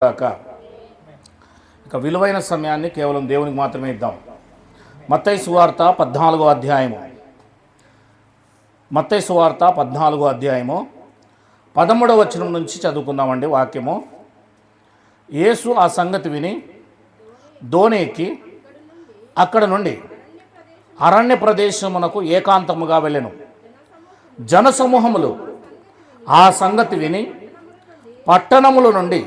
కాక ఇక విలువైన సమయాన్ని కేవలం దేవునికి మాత్రమే ఇద్దాం. మత్తయి సువార్త 14వ అధ్యాయము 13వ వచనం నుంచి చదువుకుందామండి వాక్యము. యేసు ఆ సంగతి విని దోణి ఎక్కి అక్కడ నుండి అరణ్య ప్రదేశమునకు ఏకాంతముగా వెళ్ళెను. జనసమూహములు ఆ సంగతి విని పట్టణముల నుండి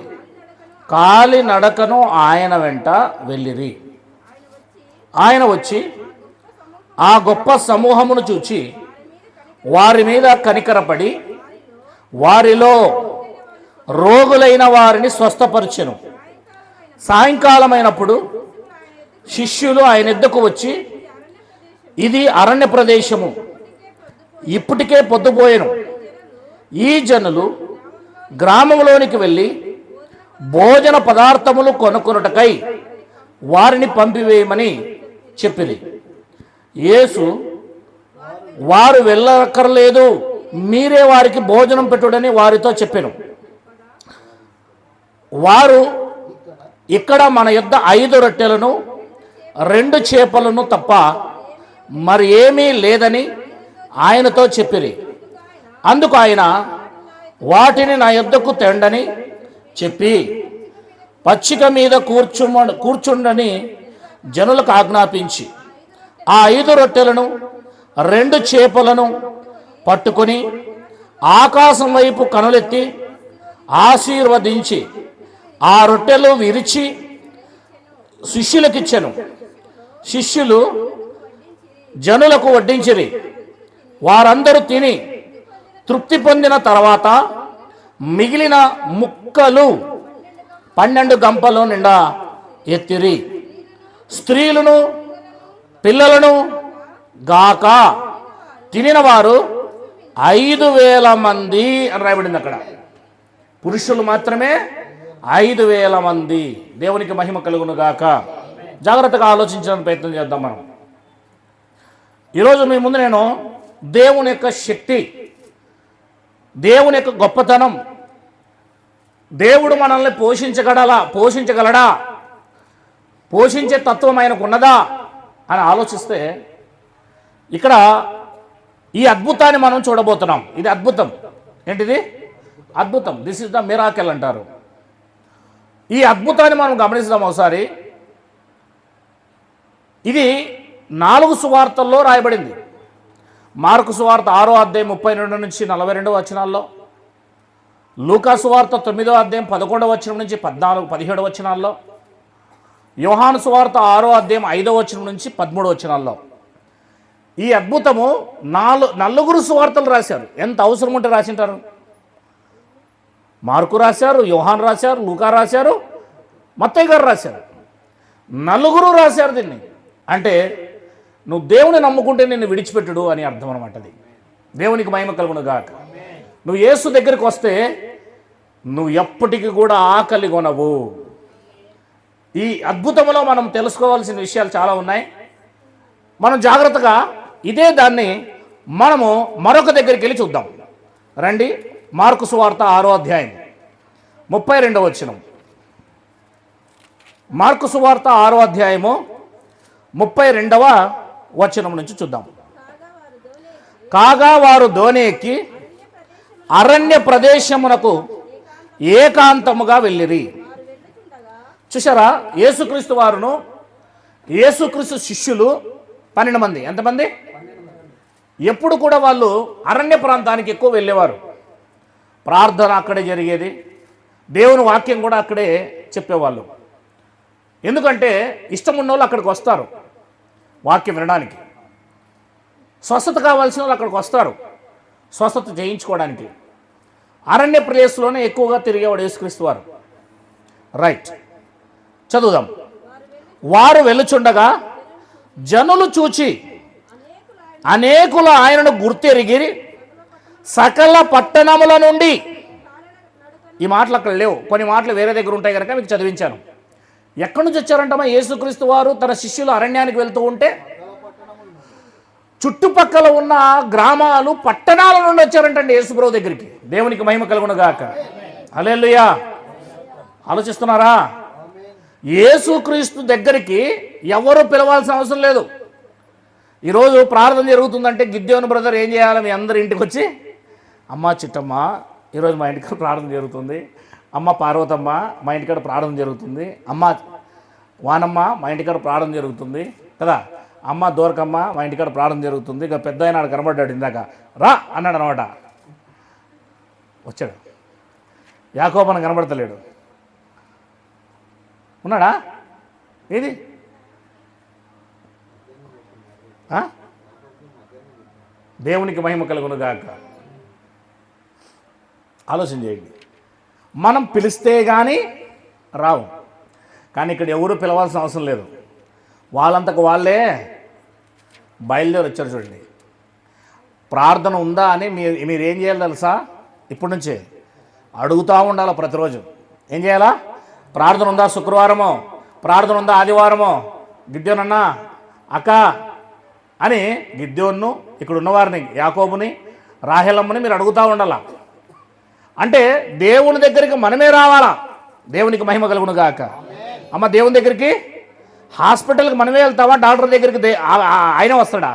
కాలి నడకను ఆయన వెంట వెళ్ళిరి. ఆయన వచ్చి ఆ గొప్ప సమూహమును చూచి వారి మీద కనికరపడి వారిలో రోగులైన వారిని స్వస్థపరిచెను. సాయంకాలమైనప్పుడు శిష్యులు ఆయన ఎద్దకు వచ్చి, ఇది అరణ్య ప్రదేశము, ఇప్పటికే పొద్దుపోయెను. ఈ జనులు గ్రామంలోనికి వెళ్ళి భోజన పదార్థములు కొనుక్కొనుటకై వారిని పంపివేయమని చెప్పింది. యేసు, వారు వెళ్ళక్కర్లేదు, మీరే వారికి భోజనం పెట్టుడని వారితో చెప్పెను. వారు, ఇక్కడ మన యొద్ద 5 రొట్టెలను 2 చేపలను తప్ప మరి ఏమీ లేదని ఆయనతో చెప్పిరి. అందుకు ఆయన, వాటిని నా యొద్దకు తెండని చెప్పి పచ్చిక మీద కూర్చుండని జనులకు ఆజ్ఞాపించి ఆ 5 రొట్టెలను 2 చేపలను పట్టుకొని ఆకాశం వైపు కనులెత్తి ఆశీర్వదించి ఆ రొట్టెలు విరిచి శిష్యులకిచ్చెను. శిష్యులు జనులకు వడ్డించిరి. వారందరూ తిని తృప్తి పొందిన తర్వాత మిగిలిన ముక్కలు 12 గంపలు నిండా ఎత్తిరి. స్త్రీలను పిల్లలను గాక తినిన వారు 5,000 మంది అని రాయబడింది. అక్కడ పురుషులు మాత్రమే 5,000 మంది. దేవునికి మహిమ కలుగును గాక. జాగ్రత్తగా ఆలోచించడానికి ప్రయత్నం చేద్దాం మనం. ఈరోజు మీ ముందు నేను దేవుని యొక్క శక్తి, దేవుని యొక్క గొప్పతనం, దేవుడు మనల్ని పోషించగలడా, పోషించే తత్వం ఆయనకు ఉన్నదా అని ఆలోచిస్తే ఇక్కడ ఈ అద్భుతాన్ని మనం చూడబోతున్నాం. ఇది అద్భుతం. ఏంటిది? అద్భుతం. దిస్ ఇస్ ద మిరాకిల్ అంటారు. ఈ అద్భుతాన్ని మనం గమనిస్తాం ఒకసారి. ఇది 4 సువార్తల్లో రాయబడింది. మార్కు సువార్త 6వ అధ్యాయం 32 నుంచి 42 వచనాల్లో, లూకా సువార్త 9వ అధ్యాయం 11వ వచనం నుంచి 14-17 వచనాల్లో, యోహాను సువార్త 6వ అధ్యాయం 5వ వచనం నుంచి 13 వచనాల్లో. ఈ అద్భుతము 4 సువార్తలు రాశారు. ఎంత అవసరం ఉంటే రాసింటారు? మార్కు రాశారు, యోహాను రాశారు, లూకా రాశారు, మత్తయి గారు రాశారు. 4 రాశారు దీన్ని. అంటే నువ్వు దేవుని నమ్ముకుంటే నిన్ను విడిచిపెట్టుడు అని అర్థం అనమాట. అది దేవునికి మహిమ కలుగును గాక. నువ్వు యేసు దగ్గరికి వస్తే నువ్వు ఎప్పటికీ కూడా ఆకలి కొనవు. ఈ అద్భుతంలో మనం తెలుసుకోవాల్సిన విషయాలు చాలా ఉన్నాయి. మనం జాగ్రత్తగా ఇదే దాన్ని మనము మరొక దగ్గరికి వెళ్ళి చూద్దాం. రండి, మార్కు సువార్త 6వ అధ్యాయం 32వ వచనం. మార్కు సువార్త 6వ అధ్యాయము 32వ వచనం నుంచి చూద్దాం. కాగా వారు దోణి ఎక్కి అరణ్య ప్రదేశమునకు ఏకాంతముగా వెళ్ళిరి. చూసారా, యేసుక్రీస్తు వారును యేసుక్రీస్తు శిష్యులు 12 మంది. ఎంతమంది? ఎప్పుడు కూడా వాళ్ళు అరణ్య ప్రాంతానికి ఎక్కువ వెళ్ళేవారు. ప్రార్థన అక్కడే జరిగేది, దేవుని వాక్యం కూడా అక్కడే చెప్పేవాళ్ళు. ఎందుకంటే ఇష్టం ఉన్న వాళ్ళు అక్కడికి వస్తారు వాక్యం వినడానికి. స్వస్థత కావాల్సిన వాళ్ళు అక్కడికి వస్తారు స్వస్థత చేయించుకోవడానికి. అరణ్య ప్రదేశంలోనే ఎక్కువగా తిరిగేవాడు యేసుక్రీస్తు వారు. రైట్, చదువుదాం. వారు వెళ్ళుచుండగా జనులు చూచి అనేకులు ఆయనను గుర్తెరిగి సకల పట్టణముల నుండి, ఈ మాటలు అక్కడ లేవు, కొన్ని మాటలు వేరే దగ్గర ఉంటాయి కనుక మీకు చదివించాను. ఎక్కడి నుంచి వచ్చారంటమా? యేసుక్రీస్తు వారు తన శిష్యులు అరణ్యానికి వెళ్తూ ఉంటే చుట్టుపక్కల ఉన్న గ్రామాలు, పట్టణాల నుండి వచ్చారంటండి యేసుప్రభు దగ్గరికి. దేవునికి మహిమ కలుగును గాక. హల్లెలూయా, ఆలోచిస్తున్నారా? యేసుక్రీస్తు దగ్గరికి ఎవరు పిలవాల్సిన అవసరం లేదు. ఈరోజు ప్రార్థన జరుగుతుందంటే గిద్యోను బ్రదర్ ఏం చేయాలి? మీ అందరి ఇంటికి వచ్చి, అమ్మ చిట్టమ్మ ఈరోజు మా ఇంటికాడ ప్రార్థన జరుగుతుంది, అమ్మ పార్వతమ్మ మా ఇంటికాడ ప్రార్థన జరుగుతుంది, అమ్మ వానమ్మ మా ఇంటికాడ ప్రార్థన జరుగుతుంది కదా, అమ్మ దోరకమ్మ మా ఇంటికాడ ప్రార్థన జరుగుతుంది. ఇక పెద్ద ఆయన కనబడ్డాడు, ఇందాక రా అన్నాడు అనమాట. వచ్చాడు, యాకోబు అని కనబడతలేడు, ఉన్నాడా? ఏది దేవునికి మహిమ కలుగును గాక. ఆలోచన చేయండి. మనం పిలిస్తే కానీ రావు, కానీ ఇక్కడ ఎవరు పిలవాల్సిన అవసరం లేదు. వాళ్ళంతకు వాళ్ళే బయలుదేరి వచ్చారు. చూడండి, ప్రార్థన ఉందా అని మీరేం చేయాలి తెలుసా? ఇప్పటి నుంచే అడుగుతూ ఉండాలి. ప్రతిరోజు ఏం చేయాలా? ప్రార్థన ఉందా? శుక్రవారమో ప్రార్థన ఉందా? ఆదివారమో గిద్యోనన్నా అక్క అని గిద్యోన్ను, ఇక్కడ ఉన్నవారిని యాకోబుని రాహేలమ్మని మీరు అడుగుతూ ఉండాల. అంటే దేవుని దగ్గరికి మనమే రావాలా. దేవునికి మహిమ కలుగును గాక. అమ్మ దేవుని దగ్గరికి హాస్పిటల్కి మనమే వెళ్తావా? డాక్టర్ దగ్గరికి ఆయన వస్తాడా?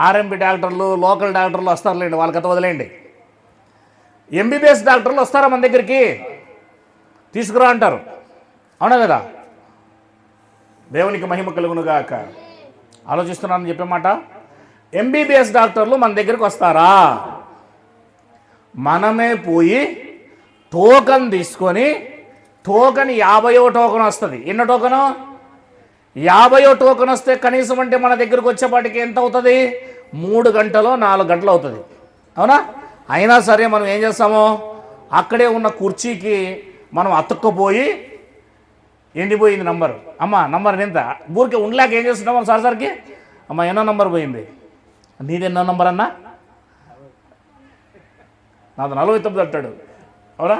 ఆర్ఎంపీ డాక్టర్లు లోకల్ డాక్టర్లు వస్తారులేండి, వాళ్ళ కథ వదిలేయండి. ఎంబీబీఎస్ డాక్టర్లు వస్తారా మన దగ్గరికి? తీసుకురా అంటారు, అవునా కదా? దేవునికి మహిమ కలుగును గాక. ఆలోచిస్తున్నానని చెప్పే మాట. ఎంబీబీఎస్ డాక్టర్లు మన దగ్గరికి వస్తారా? మనమే పోయి టోకన్ తీసుకొని, టోకన్ 50వ టోకన్ వస్తుంది. ఎన్నో టోకను? 50వ టోకన్ వస్తే కనీసం అంటే మన దగ్గరకు వచ్చేపాటికి ఎంత అవుతుంది? 3 గంటలో 4 గంటలు అవుతుంది, అవునా? అయినా సరే మనం ఏం చేస్తాము? అక్కడే ఉన్న కుర్చీకి మనం అతుక్కుపోయి, ఎండిపోయింది నంబరు, అమ్మ నంబర్ ఎంత ఊరికే ఉండలేక ఏం చేస్తున్నాం సార్కి, అమ్మ ఎన్నో నంబర్ పోయింది, నీది ఎన్నో నంబర్ అన్నా? నాది 49 అంటాడు, అవునా?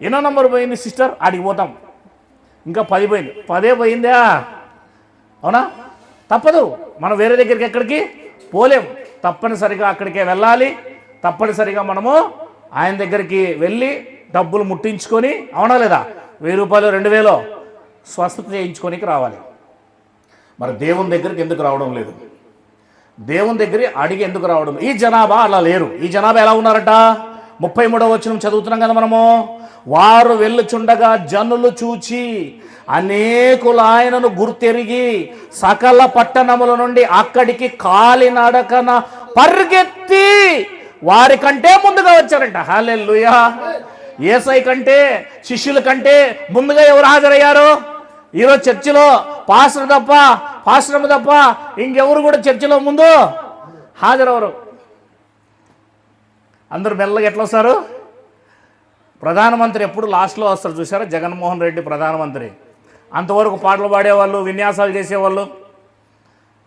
ఎన్నో నంబర్ పోయింది సిస్టర్, ఆడికి పోతాం. ఇంకా 10 పోయింది, 10 పోయిందా? అవునా? తప్పదు, మనం వేరే దగ్గరికి ఎక్కడికి పోలేం. తప్పనిసరిగా అక్కడికే వెళ్ళాలి. తప్పనిసరిగా మనము ఆయన దగ్గరికి వెళ్ళి డబ్బులు ముట్టించుకొని, అవునా లేదా? 1000 రూపాయలు 2000 స్వస్థత చేయించుకోనికి రావాలి. మరి దేవుని దగ్గరికి ఎందుకు రావడం లేదు? దేవుని దగ్గర అడిగి ఎందుకు రావడం? ఈ జనాభా అలా లేరు. ఈ జనాభా ఎలా ఉన్నారట? 33వ వచనం చదువుతున్నాం కదా మనము. వారు వెళ్ళుచుండగా జనులు చూచి అనేకులు ఆయనను గుర్తెరిగి సకల పట్టణముల నుండి అక్కడికి కాలినడకన పరిగెత్తి వారికంటే ముందుగా వచ్చారంట. హల్లెలూయా. యేసయ్య కంటే, శిష్యుల కంటే ముందుగా ఎవరు హాజరయ్యారు? ఈరోజు చర్చిలో పాస్టర్ తప్ప ఇంకెవరు కూడా చర్చిలో ముందు హాజరవరు. అందరూ మెల్లగా ఎట్లా వస్తారు? ప్రధానమంత్రి ఎప్పుడు లాస్ట్లో వస్తారు చూసారా? జగన్మోహన్ రెడ్డి ప్రధానమంత్రి. అంతవరకు పాటలు పాడేవాళ్ళు, విన్యాసాలు చేసేవాళ్ళు,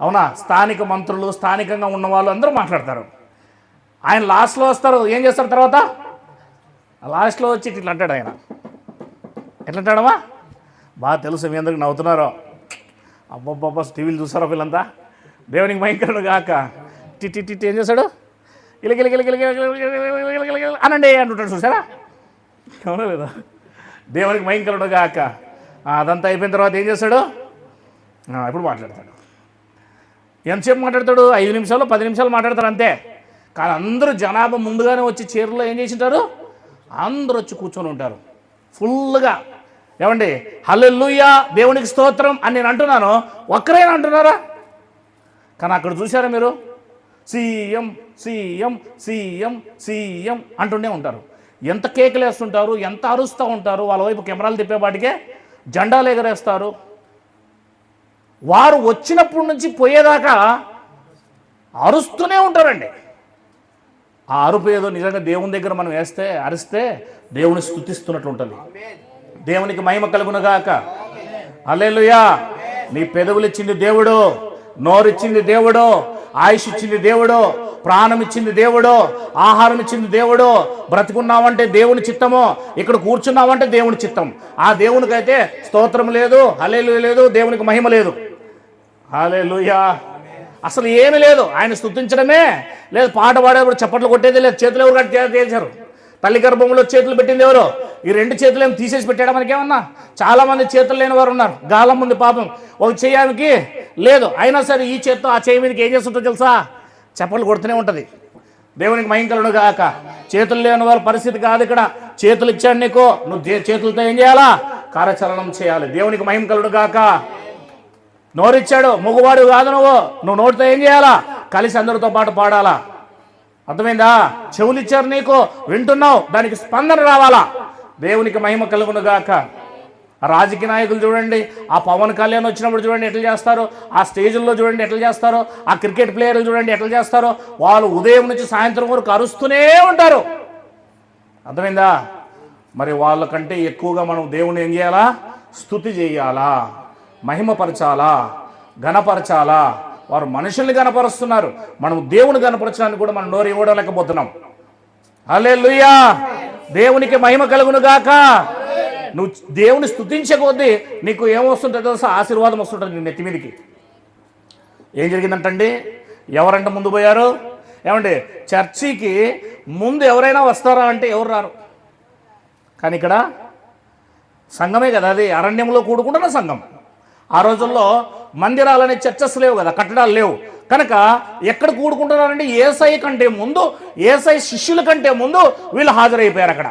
అవునా? స్థానిక మంత్రులు, స్థానికంగా ఉన్నవాళ్ళు అందరూ మాట్లాడతారు. ఆయన లాస్ట్లో వస్తారు. ఏం చేస్తారు తర్వాత? లాస్ట్లో వచ్చి ఇట్లా అంటాడు ఆయన. ఎట్లా అంటాడమ్మా? బాగా తెలుసు, మీ అందరికి నవ్వుతున్నారో. అబ్బబ్బబ్బా, టీవీలు చూస్తారో వీళ్ళంతా. దేవునికి భయంకరుడు గాక. టిట్టి ఏం చేస్తాడు? అనండి అంటుంటాడు చూసారా? అవునా లేదా? దేవునికి భయంకరుడు గాక. అదంతా అయిపోయిన తర్వాత ఏం చేస్తాడు? ఇప్పుడు మాట్లాడతాడు. ఎంతసేపు మాట్లాడతాడు? 5 నిమిషాలు 10 నిమిషాలు మాట్లాడతారు అంతే. కానీ అందరూ జనాభా ముందుగానే వచ్చి చీరలో ఏం చేసింటారు? అందరూ వచ్చి కూర్చొని ఉంటారు ఫుల్గా. ఏమండి? హల్లెలూయా, దేవునికి స్తోత్రం అని నేను అంటున్నాను, ఒక్కరైనా అంటున్నారా? కానీ అక్కడ చూసారా మీరు? సీఎం సీఎం సీఎం సీఎం అంటూనే ఉంటారు. ఎంత కేకలు వేస్తుంటారు, ఎంత అరుస్తూ ఉంటారు. వాళ్ళ వైపు కెమెరాలు తిప్పేపాటికే జెండాలు ఎగరేస్తారు. వారు వచ్చినప్పటి నుంచి పోయేదాకా అరుస్తూనే ఉంటారండి. ఆ అరుపు ఏదో నిజంగా దేవుని దగ్గర మనం అరిస్తే దేవుని స్తుతిస్తున్నట్లు ఉంటుంది. దేవునికి మహిమ కలుగునుగాక. హల్లెలూయా. నీ పెదవులు ఇచ్చింది దేవుడు, నోరిచ్చింది దేవుడు, ఆయుష్ ఇచ్చింది దేవుడు, ప్రాణం ఇచ్చింది దేవుడు, ఆహారం ఇచ్చింది దేవుడు. బ్రతుకున్నావంటే దేవుని చిత్తము, ఇక్కడ కూర్చున్నావంటే దేవుని చిత్తం. ఆ దేవునికైతే స్తోత్రం లేదు, హల్లెలూయా లేదు, దేవునికి మహిమ లేదు. హల్లెలూయా. అసలు ఏమీ లేదు. ఆయన స్తుతించడమే లేదు. పాట పాడేప్పుడు చప్పట్లు కొట్టేదే లేదు. చేతులు ఎవరు చేశారు? తల్లి గర్భంలో చేతులు పెట్టింది ఎవరు? ఈ 2 చేతులు ఏమి తీసేసి పెట్టాడా మనకేమన్నా? చాలామంది చేతులు లేని వారు ఉన్నారు. గాలం ఉంది పాపం, ఒక చెయ్యానికి లేదు, అయినా సరే ఈ చేత్తో ఆ చేయి మీదకి ఏం చేస్తుంటో తెలుసా? చప్పట్లు కొడుతూనే ఉంటుంది. దేవునికి మహిమ కలుగును గాక. చేతులు లేని వాళ్ళ పరిస్థితి కాదు ఇక్కడ. చేతులు ఇచ్చాడు నీకు, నువ్వు చేతులతో ఏం చేయాలా? కార్యచలనం చేయాలి. దేవునికి మహిమ కలుగును గాక. నోరిచ్చాడు, మగవాడు కాదు నువ్వు నోటితో ఏం చేయాలా? కలిసి అందరితో పాటు పాడాలా. అర్థమైందా? చెవులు ఇచ్చారు నీకు, వింటున్నావు, దానికి స్పందన రావాలా. దేవునికి మహిమ కలుగును గాక. రాజకీయ నాయకులు చూడండి, ఆ పవన్ కళ్యాణ్ వచ్చినప్పుడు చూడండి ఎట్లా చేస్తారో, ఆ స్టేజ్ల్లో చూడండి ఎట్లా చేస్తారో, ఆ క్రికెట్ ప్లేయర్లు చూడండి ఎట్లా చేస్తారో. వాళ్ళు ఉదయం నుంచి సాయంత్రం వరకు అరుస్తూనే ఉంటారు. అర్థమైందా? మరి వాళ్ళకంటే ఎక్కువగా మనం దేవుని ఏం చేయాలా? స్తుతి చేయాలా, మహిమపరచాలా, ఘనపరచాలా. వారు మనుషుల్ని గణపరుస్తున్నారు, మనం దేవుని గణపరచడానికి కూడా మనం నోరు ఇవ్వడలేకపోతున్నాం. హల్లెలూయా. దేవునికి మహిమ కలుగును గాక. నువ్వు దేవుని స్తుతించే కొద్దీ నీకు ఏమొస్తుంటుందో తెలుసా? ఆశీర్వాదం వస్తుంటుంది నీ నెత్తి మీదకి. ఏం జరిగిందంటండి? ఎవరంటే ముందు పోయారు? ఏమండి, చర్చికి ముందు ఎవరైనా వస్తారా అంటే ఎవరు రారు. కానీ ఇక్కడ సంఘమే కదా, అది అరణ్యంలో కూడుకుంటున్న సంఘం. ఆ రోజుల్లో మందిరాలనే చర్చస్ లేవు కదా, కట్టడాలు లేవు కనుక ఎక్కడ కూడుకుంటున్నారంటే యేసై కంటే ముందు, యేసై శిష్యుల కంటే ముందు వీళ్ళు హాజరైపోయారు అక్కడ.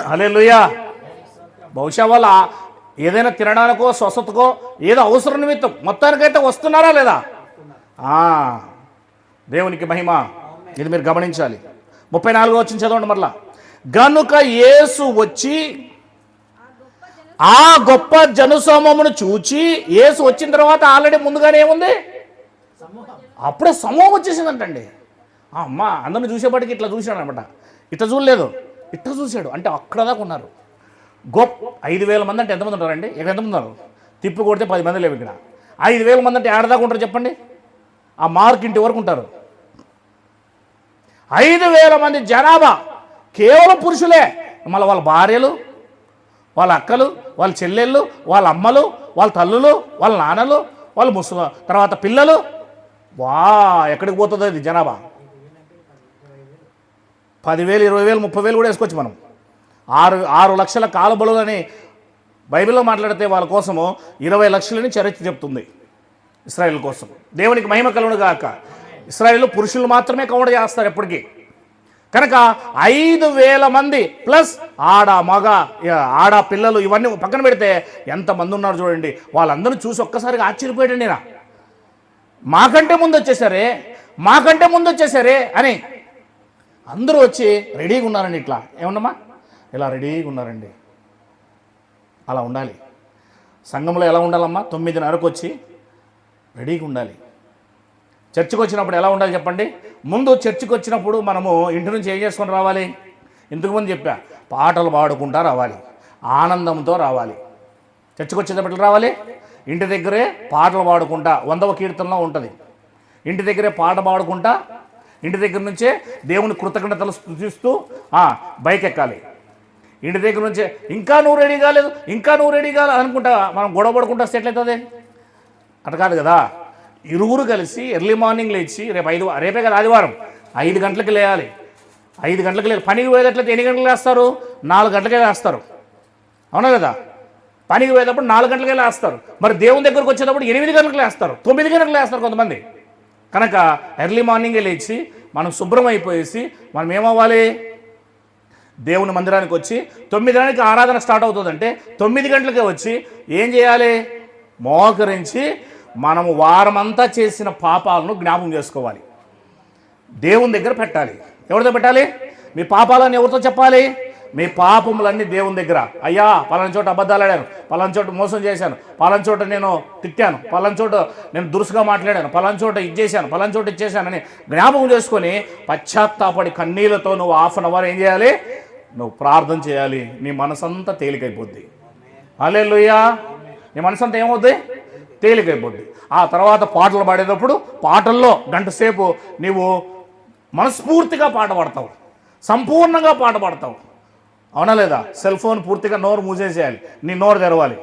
హల్లెలూయా. బహుశా వాళ్ళ ఏదైనా తినడానికో స్వస్థతకో ఏదో అవసరం నిమిత్తం మొత్తానికైతే వస్తున్నారా లేదా? దేవునికి మహిమ. ఇది మీరు గమనించాలి. 34వ వచనం చదవండి మరలా. గనుక యేసు వచ్చి ఆ గొప్ప జనసమూహమును చూచి, యేసు వచ్చిన తర్వాత ఆల్రెడీ ముందుగానే ఏముంది? అప్పుడే సమూహం వచ్చేసిందంటండి. అమ్మ అందరిని చూసేపాటికి ఇట్లా చూశాడు అనమాట. ఇట్లా చూడలేదు, ఇట్లా చూశాడు. అంటే అక్కడ దాకా ఉన్నారు. గొప్ప 5,000 మంది అంటే ఎంతమంది ఉంటారండి? ఇక్కడ ఎంతమంది ఉన్నారు? తిప్పి కొడితే 10 మంది లేవు ఇక్కడ. 5,000 మంది అంటే ఏడదాకా ఉంటారు చెప్పండి? ఆ మార్క్ ఇంటి వరకు ఉంటారు. 5,000 మంది జనాభా కేవలం పురుషులే. మళ్ళీ వాళ్ళ భార్యలు, వాళ్ళ అక్కలు, వాళ్ళ చెల్లెళ్ళు, వాళ్ళ అమ్మలు, వాళ్ళ తల్లులు, వాళ్ళ నాన్నలు, వాళ్ళ తర్వాత పిల్లలు. ఎక్కడికి పోతుంది అది జనాభా? 10,000, 20,000, 30,000 కూడా వేసుకోవచ్చు మనం. 6 లక్షల కాలుబలులని బైబిల్లో మాట్లాడితే వాళ్ళ కోసము 20 లక్షలని చరిత్ర చెప్తుంది ఇశ్రాయేల్ కోసం. దేవునికి మహిమ కలుగును గాక. ఇశ్రాయేల్ పురుషులు మాత్రమే కౌంట్ చేస్తారు ఎప్పటికీ. కనుక 5,000 మంది ప్లస్ ఆడ పిల్లలు ఇవన్నీ పక్కన పెడితే ఎంతమంది ఉన్నారు చూడండి. వాళ్ళందరూ చూసి ఒక్కసారిగా ఆశ్చర్యపోయాడు. నేను మాకంటే ముందు వచ్చేసారే అని అందరూ వచ్చి రెడీగా ఉన్నారండి. ఇట్లా ఏమన్నామా? ఇలా రెడీగా ఉన్నారండి. అలా ఉండాలి. సంఘంలో ఎలా ఉండాలమ్మా? 9:30కు వచ్చి రెడీగా ఉండాలి. చర్చికి వచ్చినప్పుడు ఎలా ఉండాలి చెప్పండి? ముందు చర్చికి వచ్చినప్పుడు మనము ఇంటి నుంచి ఏం చేసుకొని రావాలి? ఇంతకుముందు చెప్పా, పాటలు పాడుకుంటా రావాలి, ఆనందంతో రావాలి. చర్చికి వచ్చేటప్పుడు రావాలి, ఇంటి దగ్గరే పాటలు పాడుకుంటా, 100వ కీర్తనలో ఉంటుంది. ఇంటి దగ్గరే పాట పాడుకుంటా, ఇంటి దగ్గర నుంచే దేవుని కృతజ్ఞతలు స్తుతిస్తూ బైక్ ఎక్కాలి. ఇంటి దగ్గర నుంచే ఇంకా నువ్వు రెడీ కాలేదు అనుకుంటా మనం గొడవ పడుకుంటా వస్తే ఎట్లయితుంది? అట్లా కాదు కదా. ఇరువురు కలిసి ఎర్లీ మార్నింగ్ లేచి రేపే కదా ఆదివారం, 5 గంటలకు లేయాలి. 5 గంటలకు లేయాలి. పనికి పోయేటట్లయితే ఎన్ని గంటలకు లేస్తారు? 4 గంటలకే లేస్తారు. అవునా కదా? పనికి పోయేటప్పుడు 4 గంటలకే లేస్తారు. మరి దేవుని దగ్గరకు వచ్చేటప్పుడు 8 గంటలకు లేస్తారు, 9 గంటలకు లేస్తారు కొంతమంది. కనుక ఎర్లీ మార్నింగే లేచి మనం శుభ్రం అయిపోయేసి మనం ఏమవ్వాలి? దేవుని మందిరానికి వచ్చి 9 గంటలకి ఆరాధన స్టార్ట్ అవుతుందంటే 9 గంటలకే వచ్చి ఏం చేయాలి? మోకరించి మనము వారమంతా చేసిన పాపాలను జ్ఞాపకం చేసుకోవాలి, దేవుని దగ్గర పెట్టాలి. ఎవరితో పెట్టాలి? మీ పాపాలను ఎవరితో చెప్పాలి? మీ పాపములన్నీ దేవుని దగ్గర. అయ్యా పలానా చోట అబద్ధాలు ఆడాను, పలానా చోట మోసం చేశాను, పలానా చోట నేను తిట్టాను, పలానా చోట నేను దురుసుగా మాట్లాడాను, పలానా చోట ఇచ్చేసాను, పలానా చోట ఇచ్చేసానని జ్ఞాపకం చేసుకొని పశ్చాత్తాపడి కన్నీళ్లతో నువ్వు 1/2 అవర్ ఏం చేయాలి? నువ్వు ప్రార్థన చేయాలి. నీ మనసంతా తేలికైపోద్ది. హల్లెలూయా. నీ మనసంతా ఏమవుద్ది? తేలికైపోద్ది. ఆ తర్వాత పాటలు పాడేటప్పుడు పాటల్లో 1 గంట సేపు నీవు మనస్ఫూర్తిగా పాట పాడతావు, సంపూర్ణంగా పాట పాడతావు. అవునా లేదా? సెల్ ఫోన్ పూర్తిగా నోరు మూసేసేయాలి, నీ నోరు తెరవాలి.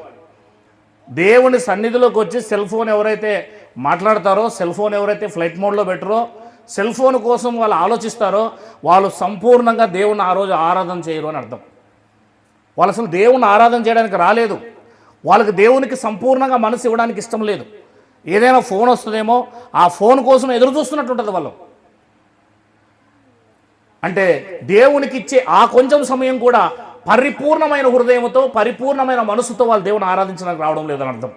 దేవుని సన్నిధిలోకి వచ్చి సెల్ ఫోన్ ఎవరైతే మాట్లాడతారో, సెల్ ఫోన్ ఎవరైతే ఫ్లైట్ మోడ్లో పెట్టరో, సెల్ ఫోన్ కోసం వాళ్ళు ఆలోచిస్తారో వాళ్ళు సంపూర్ణంగా దేవుణ్ణి ఆ రోజు ఆరాధన చేయరు అని అర్థం. వాళ్ళు అసలు దేవుణ్ణి ఆరాధన చేయడానికి రాలేదు. వాళ్ళకి దేవునికి సంపూర్ణంగా మనసు ఇవ్వడానికి ఇష్టం లేదు. ఏదైనా ఫోన్ వస్తుందేమో ఆ ఫోన్ కోసం ఎదురు చూస్తున్నట్టు ఉంటుంది వాళ్ళు. అంటే దేవునికి ఇచ్చే ఆ కొంచెం సమయం కూడా పరిపూర్ణమైన హృదయంతో పరిపూర్ణమైన మనసుతో వాళ్ళు దేవుని ఆరాధించడానికి రావడం లేదని అర్థం.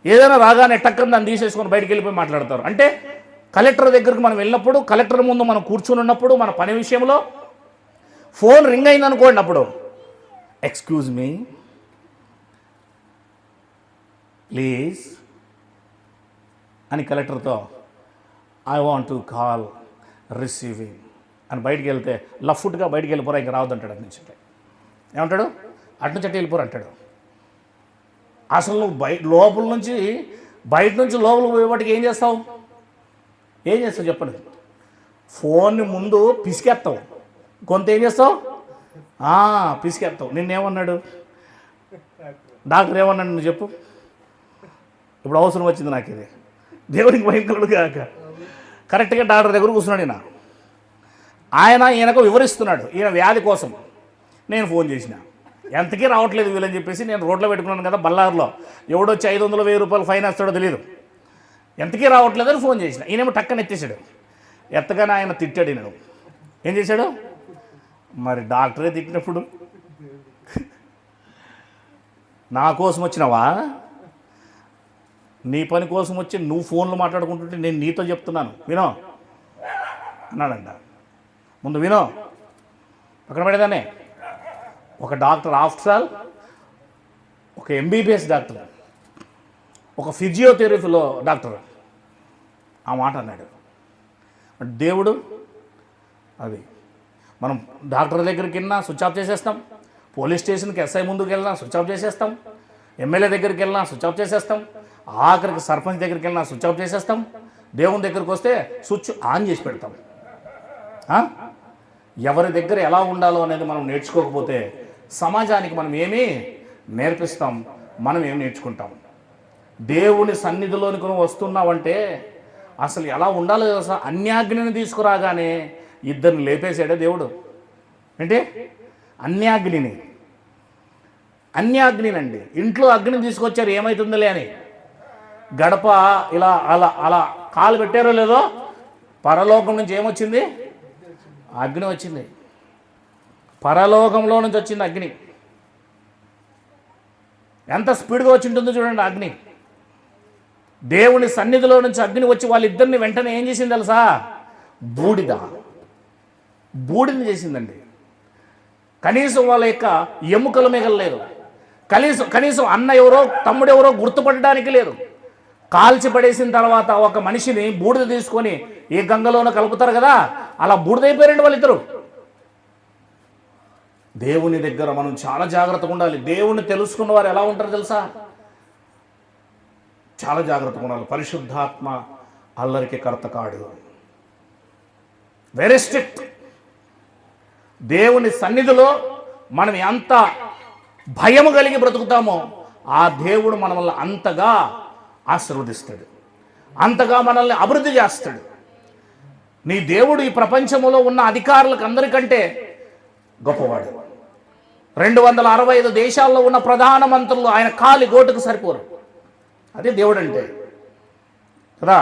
ఏదైనా రాగానే టక్కన దాన్ని తీసేసుకొని బయటికి వెళ్ళిపోయి మాట్లాడతారు. అంటే కలెక్టర్ దగ్గరికి మనం వెళ్ళినప్పుడు, కలెక్టర్ ముందు మనం కూర్చుని ఉన్నప్పుడు, మన పని విషయంలో ఫోన్ రింగ్ అయిందనుకోండి, అప్పుడు ఎక్స్క్యూజ్ మీ ప్లీజ్ అని కలెక్టర్తో I want to call receiving అని బయటికి వెళ్తే లఫ్ట్గా బయటికి వెళ్ళిపోరా, ఇంకా రావద్దంటాడు. అటు నుంచి ఏమంటాడు, అటు నుంచి అటు వెళ్ళిపోరు అంటాడు. అసలు నువ్వు లోపల నుంచి బయట నుంచి లోపలికి పోయేవాటికి ఏం చేస్తావు చెప్పండి. ఫోన్ని ముందు పిసికేస్తావు, కొంత ఏం చేస్తావు, పిసికేస్తావు. నిన్నేమన్నాడు డాక్టర్, ఏమన్నాడు నువ్వు చెప్పు. ఇప్పుడు అవసరం వచ్చింది నాకు ఇది, దేవునికి భయంకరుడు కాక కరెక్ట్గా డాక్టర్ దగ్గర కూర్చున్నాడు. ఈయనకు వివరిస్తున్నాడు ఈయన వ్యాధి కోసం. నేను ఫోన్ చేసిన, ఎంతకీ రావట్లేదు వీళ్ళని చెప్పేసి నేను రోడ్లో పెట్టుకున్నాను కదా బళ్ళారులో, ఎవడొచ్చి 500,000 రూపాయలు ఫైన్ వేస్తాడో తెలియదు, ఎంతకీ రావట్లేదని ఫోన్ చేసిన. ఈయనేమో టక్కన ఎత్తేసాడు. ఎత్తగానే ఆయన తిట్టాడు. ఈయన ఏం చేశాడు, మరి డాక్టరే తిట్టినప్పుడు నా కోసం వచ్చినావా, నీ పని కోసం వచ్చి నువ్వు ఫోన్లు మాట్లాడుకుంటుంటే నేను నీతో చెప్తున్నాను వినో అన్నాడంట. ముందు వినో, పక్కన పెడదానే. ఒక డాక్టర్, ఆఫ్టర్ ఆల్ ఒక ఎంబీబీఎస్ డాక్టర్, ఒక ఫిజియోథెరపీలో డాక్టర్ ఆ మాట అన్నాడు. దేవుడు అది మనం డాక్టర్ దగ్గరికి వెళ్ళినా స్విచ్ ఆఫ్ చేసేస్తాం, పోలీస్ స్టేషన్కి ఎస్ఐ ముందుకు వెళ్ళినా స్విచ్ ఆఫ్ చేసేస్తాం, ఎమ్మెల్యే దగ్గరికి వెళ్ళినా స్విచ్ ఆఫ్ చేసేస్తాం, ఆఖరికి సర్పంచ్ దగ్గరికి వెళ్ళినా స్విచ్ ఆఫ్ చేసేస్తాం. దేవుని దగ్గరికి వస్తే స్విచ్ ఆన్ చేసి పెడతాం. ఎవరి దగ్గర ఎలా ఉండాలో అనేది మనం నేర్చుకోకపోతే సమాజానికి మనం ఏమీ నేర్పిస్తాం, మనం ఏం నేర్చుకుంటాం. దేవుని సన్నిధిలోనికి నువ్వు వస్తున్నావంటే అసలు ఎలా ఉండాలో తెలుసా. అన్యాగ్నిని తీసుకురాగానే ఇద్దరిని లేపేసాడే దేవుడు. అంటే అన్యాగ్నినండి. ఇంట్లో అగ్నిని తీసుకొచ్చారు, ఏమవుతుందిలే అని గడప ఇలా అలా అలా కాలు పెట్టారో లేదో, పరలోకం నుంచి ఏమొచ్చింది, అగ్ని వచ్చింది. పరలోకంలో నుంచి వచ్చింది అగ్ని. ఎంత స్పీడ్గా వచ్చి ఉంటుందో చూడండి అగ్ని. దేవుని సన్నిధిలో నుంచి అగ్ని వచ్చి వాళ్ళిద్దరిని వెంటనే ఏం చేసింది తెలుసా, బూడిని చేసిందండి. కనీసం వాళ్ళ యొక్క ఎముకలు మిగలలేదు, కనీసం అన్న ఎవరో తమ్ముడు ఎవరో గుర్తుపట్టడానికి లేదు. కాల్చి పడేసిన తర్వాత ఒక మనిషిని బూడిద తీసుకొని ఏ గంగలోనో కలుపుతారు కదా, అలా బూడిదైపోయారండి వాళ్ళిద్దరు. దేవుని దగ్గర మనం చాలా జాగ్రత్తగా ఉండాలి. దేవుణ్ణి తెలుసుకున్న వారు ఎలా ఉంటారు తెలుసా, చాలా జాగ్రత్తగా ఉండాలి. పరిశుద్ధాత్మ అల్లరికి కర్త కాడు, వెరీ స్ట్రిక్ట్. దేవుని సన్నిధిలో మనం ఎంత భయము కలిగి బ్రతుకుతామో ఆ దేవుడు మనల్ని అంతగా ఆశీర్వదిస్తాడు, అంతగా మనల్ని అభివృద్ధి చేస్తాడు. నీ దేవుడు ఈ ప్రపంచంలో ఉన్న అధికారులకు అందరికంటే గొప్పవాడు. 265 దేశాల్లో ఉన్న ప్రధానమంత్రులు ఆయన కాలి గోటుకు సరిపోరు. అదే దేవుడు అంటే కదా.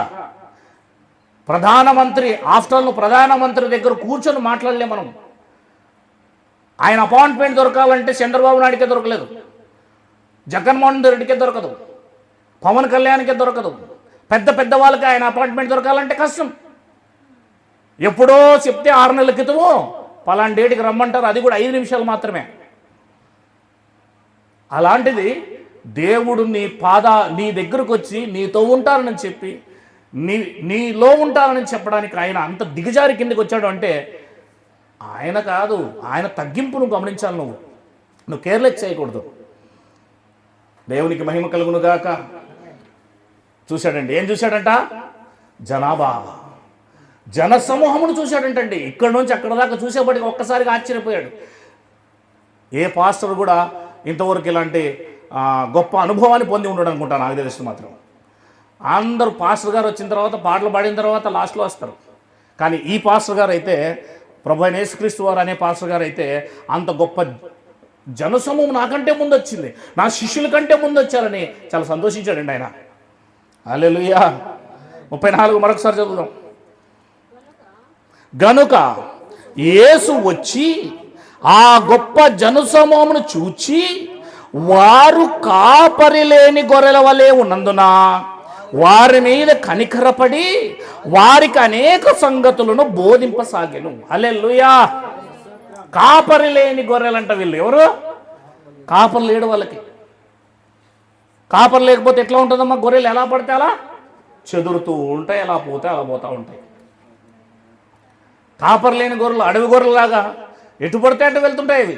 ప్రధానమంత్రి ఆఫ్టర్ ప్రధానమంత్రి దగ్గర కూర్చొని మాట్లాడలే మనం. ఆయన అపాయింట్మెంట్ దొరకాలంటే చంద్రబాబు నాయుడికే దొరకలేదు, జగన్మోహన్ రెడ్డికే దొరకదు, పవన్ కళ్యాణ్కే దొరకదు. పెద్ద పెద్ద వాళ్ళకి ఆయన అపాయింట్మెంట్ దొరకాలంటే కష్టం. ఎప్పుడో చెప్తే 6 నెలల క్రితము పలానా డేట్కి రమ్మంటారు, అది కూడా 5 నిమిషాలు మాత్రమే. అలాంటిది దేవుడు నీ దగ్గరకు వచ్చి నీతో ఉంటానని చెప్పి నీలో ఉంటానని చెప్పడానికి ఆయన అంత దిగజారి కిందకి వచ్చాడు అంటే ఆయన కాదు, ఆయన తగ్గింపును గమనించాలి. నువ్వు కేర్లెస్ చేయకూడదు. దేవునికి మహిమ కలుగును గాక. చూశాడండి, ఏం చూశాడంట, జన సమూహమును చూశాడంటండి. ఇక్కడ నుంచి అక్కడ దాకా చూసేప్పటికి ఒక్కసారిగా ఆశ్చర్యపోయాడు. ఏ పాస్టర్ కూడా ఇంతవరకు ఇలాంటి గొప్ప అనుభవాన్ని పొంది ఉండడం అనుకుంటాను, నాకు తెలిసి మాత్రం. అందరూ పాస్టర్ గారు వచ్చిన తర్వాత పాటలు పాడిన తర్వాత లాస్ట్లో వస్తారు. కానీ ఈ పాస్టర్ గారు అయితే, ప్రభు అయిన యేసుక్రీస్తు వారు అనే పాస్టర్ గారు అయితే అంత గొప్ప జనసమూహం నాకంటే ముందు వచ్చింది, నా శిష్యుల కంటే ముందు వచ్చారని చాలా సంతోషించాడండి ఆయన. హల్లెలూయా. 34 మరొకసారి చదువుదాం. గనుక యేసు వచ్చి ఆ గొప్ప జనసమూహమును చూచి వారు కాపరి లేని గొర్రెల వలె ఉన్నందున వారి మీద కనికరపడి వారికి అనేక సంగతులను బోధింపసాగెను. హల్లెలూయా. కాపరి లేని గొర్రెలంట వీళ్ళు. ఎవరు? కాపరి లేడు వాళ్ళకి. కాపరి లేకపోతే ఎట్లా ఉంటుందమ్మా? గొర్రెలు ఎలా పడితే అలా చెదురుతూ ఉంటాయి, ఎలా పోతే అలా పోతూ ఉంటాయి. కాపరి లేని గొర్రెలు అడవి గొర్రెలాగా ఎటు పడితే అటు వెళ్తుంటాయి. అవి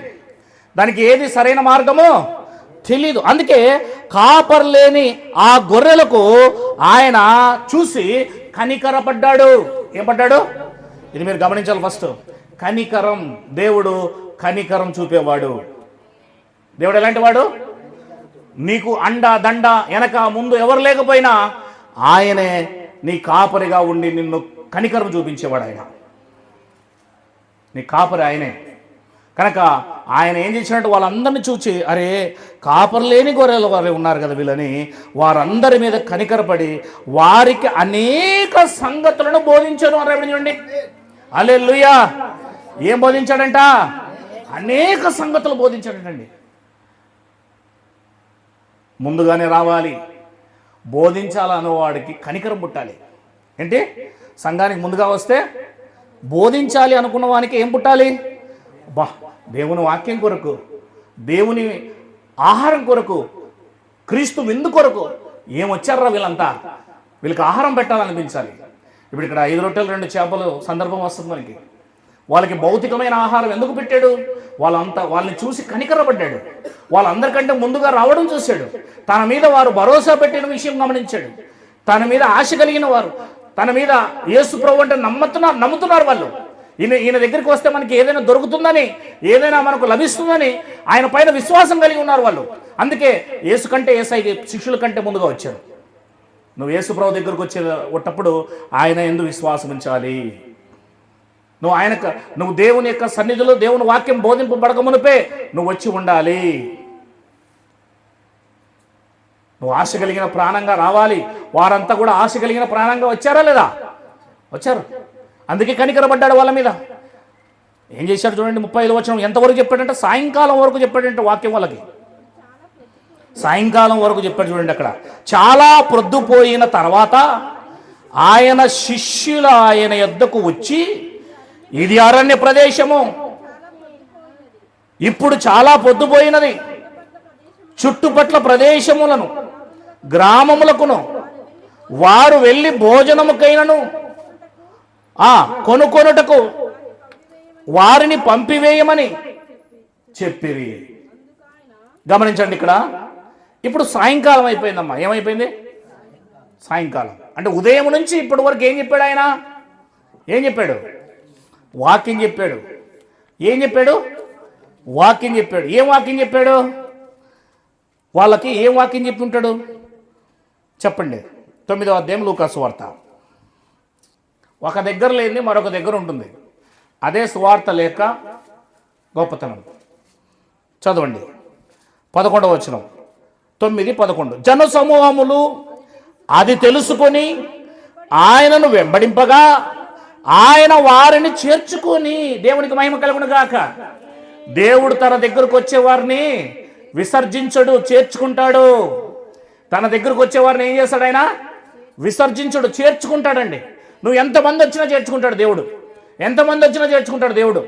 దానికి ఏది సరైన మార్గమో తెలీదు. అందుకే కాపరి లేని ఆ గొర్రెలకు ఆయన చూసి కనికరపడ్డాడు. ఏం పడ్డాడు? ఇది మీరు గమనించాలి. ఫస్ట్ కనికరం. దేవుడు కనికరం చూపేవాడు. దేవుడు ఎలాంటి వాడు? నీకు అండ దండ వెనక ముందు ఎవరు లేకపోయినా ఆయనే నీ కాపరిగా ఉండి నిన్ను కనికరం చూపించేవాడు. ఆయన నీ కాపరి ఆయనే. కనుక ఆయన ఏం చేసినట్టు వాళ్ళందరినీ చూచి, అరే కాపరి లేని గొర్రెలు వారు ఉన్నారు కదా వీళ్ళని, వారందరి మీద కనికరపడి వారికి అనేక సంగతులను బోధించాను అని చూడండి. హల్లెలూయా. ఏం బోధించాడంట? అనేక సంగతులు బోధించాడంటండి. ముందుగానే రావాలి, బోధించాలన్నవాడికి కనికరం పుట్టాలి. ఏంటి? సంఘానికి ముందుగా వస్తే బోధించాలి అనుకున్న వానికి ఏం పుట్టాలి? బా, దేవుని వాక్యం కొరకు, దేవుని ఆహారం కొరకు, క్రీస్తు విందు కొరకు ఏం వచ్చారా వీళ్ళంతా? వీళ్ళకి ఆహారం పెట్టాలనిపించాలి. ఇప్పుడు ఇక్కడ 5 రొట్టెలు 2 చేపలు సందర్భం వస్తుంది మనకి. వాళ్ళకి భౌతికమైన ఆహారం ఎందుకు పెట్టాడు? వాళ్ళని చూసి కనికరపడ్డాడు. వాళ్ళందరికంటే ముందుగా రావడం చూశాడు. తన మీద వారు భరోసా పెట్టిన విషయం గమనించాడు. తన మీద ఆశ కలిగిన వారు, తన మీద యేసు ప్రభు అంటే నమ్ముతున్నారు వాళ్ళు. ఈయన దగ్గరికి వస్తే మనకి ఏదైనా దొరుకుతుందని, ఏదైనా మనకు లభిస్తుందని ఆయన పైన విశ్వాసం కలిగి ఉన్నారు వాళ్ళు. అందుకే యేసు కంటే యేసయ్య శిష్యుల కంటే ముందుగా వచ్చారు. నువ్వు యేసు ప్రభు దగ్గరకు వచ్చేటప్పుడు ఆయన యందు విశ్వాసం ఉంచాలి. నువ్వు దేవుని యొక్క సన్నిధిలో దేవుని వాక్యం బోధింపబడక మునిపే నువ్వు వచ్చి ఉండాలి. నువ్వు ఆశ కలిగిన ప్రాణంగా రావాలి. వారంతా కూడా ఆశ కలిగిన ప్రాణంగా వచ్చారా లేదా? వచ్చారు. అందుకే కనికరపడ్డాడు వాళ్ళ మీద. ఏం చేశాడు చూడండి. 35వ వచనం ఎంతవరకు చెప్పాడంటే సాయంకాలం వరకు చెప్పాడంటే వాక్యం వాళ్ళకి. సాయంకాలం వరకు చెప్పాడు చూడండి. అక్కడ చాలా ప్రొద్దుపోయిన తర్వాత ఆయన శిష్యులు ఆయన యొద్దకు వచ్చి, ఇది అరణ్య ప్రదేశము, ఇప్పుడు చాలా పొద్దుపోయినది, చుట్టుపట్ల ప్రదేశములను గ్రామములకును వారు వెళ్ళి భోజనముకైనను కొనుకొనుటకు వారిని పంపివేయమని చెప్పిరి. గమనించండి ఇక్కడ. ఇప్పుడు సాయంకాలం అయిపోయిందమ్మా. ఏమైపోయింది? సాయంకాలం అంటే ఉదయం నుంచి ఇప్పటి వరకు ఏం చెప్పాడు ఆయన? ఏం చెప్పాడు? వాక్యం చెప్పాడు. ఏం చెప్పాడు? వాక్యం చెప్పాడు. ఏం వాక్యం చెప్పాడు? వాళ్ళకి ఏం వాక్యం చెప్పి ఉంటాడు చెప్పండి. 9వ అధ్యాయం లూకా సువార్త. ఒక దగ్గర లేని మరొక దగ్గర ఉంటుంది. అదే సువార్త లేక గొప్పతనం. చదవండి 11వ వచనం. 9, 11. జన సమూహములు అది తెలుసుకొని ఆయనను వెంబడింపగా ఆయన వారిని చేర్చుకొని, దేవునికి మహిమ కలుగును గాక. దేవుడు తన దగ్గరకు వచ్చేవారిని విసర్జించడు, చేర్చుకుంటాడు. తన దగ్గరకు వచ్చేవారిని ఏం చేస్తాడు ఆయన? విసర్జించడు, చేర్చుకుంటాడండి. నువ్వు ఎంతమంది వచ్చినా చేర్చుకుంటాడు దేవుడు. ఎంతమంది వచ్చినా చేర్చుకుంటాడు దేవుడు.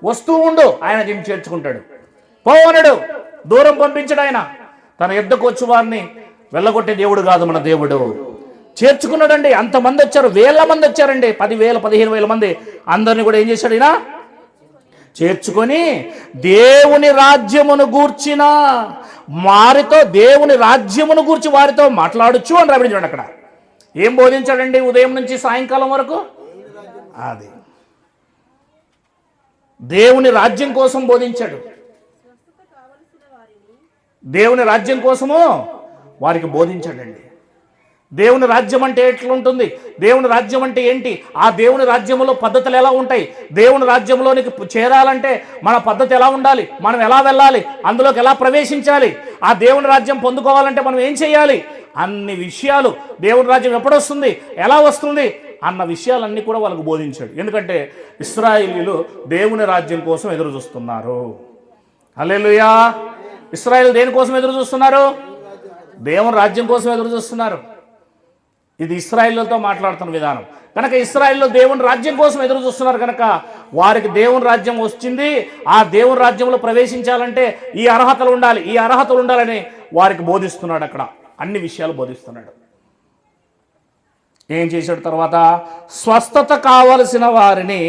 వస్తూ ఉండు, ఆయన దీన్ని చేర్చుకుంటాడు. పోవనడు, దూరం పంపించడు. ఆయన తన యుద్ధకు వచ్చి వారిని వెళ్ళగొట్టే దేవుడు కాదు మన దేవుడు. చేర్చుకున్నాడండి. అంతమంది వచ్చారు, వేల మంది వచ్చారండి. 10,000, 15,000 మంది. అందరినీ కూడా ఏం చేశాడు ఈయన? చేర్చుకొని దేవుని రాజ్యమును గూర్చిన వారితో, దేవుని రాజ్యమును గూర్చి వారితో మాట్లాడొచ్చు అని రాబడించాడు. అక్కడ ఏం బోధించాడండి ఉదయం నుంచి సాయంకాలం వరకు? అది దేవుని రాజ్యం కోసం బోధించాడు. దేవుని రాజ్యం కోసము వారికి బోధించాడండి. దేవుని రాజ్యం అంటే ఎట్లుంటుంది, దేవుని రాజ్యం అంటే ఏంటి, ఆ దేవుని రాజ్యంలో పద్ధతులు ఎలా ఉంటాయి, దేవుని రాజ్యంలోనికి చేరాలంటే మన పద్ధతి ఎలా ఉండాలి, మనం ఎలా వెళ్ళాలి, అందులోకి ఎలా ప్రవేశించాలి, ఆ దేవుని రాజ్యం పొందుకోవాలంటే మనం ఏం చేయాలి, అన్ని విషయాలు, దేవుని రాజ్యం ఎప్పుడు వస్తుంది, ఎలా వస్తుంది అన్న విషయాలన్నీ కూడా వాళ్ళకు బోధించాడు. ఎందుకంటే ఇశ్రాయేలీయులు దేవుని రాజ్యం కోసం ఎదురు చూస్తున్నారు. హల్లెలూయా. ఇశ్రాయేలు దేనికోసం ఎదురు చూస్తున్నారు? దేవుని రాజ్యం కోసం ఎదురు చూస్తున్నారు. ఇది ఇశ్రాయేలుతో మాట్లాడుతున్న విధానం కనుక ఇశ్రాయేలు దేవుని రాజ్యం కోసం ఎదురు చూస్తున్నారు కనుక వారికి దేవుని రాజ్యం వచ్చింది. ఆ దేవుని రాజ్యంలో ప్రవేశించాలంటే ఈ అర్హతలు ఉండాలి, ఈ అర్హతలు ఉండాలని వారికి బోధిస్తున్నాడు. అక్కడ అన్ని విషయాలు బోధిస్తున్నాడు. ఏం చేశాడు తర్వాత? స్వస్థత కావలసిన వారిని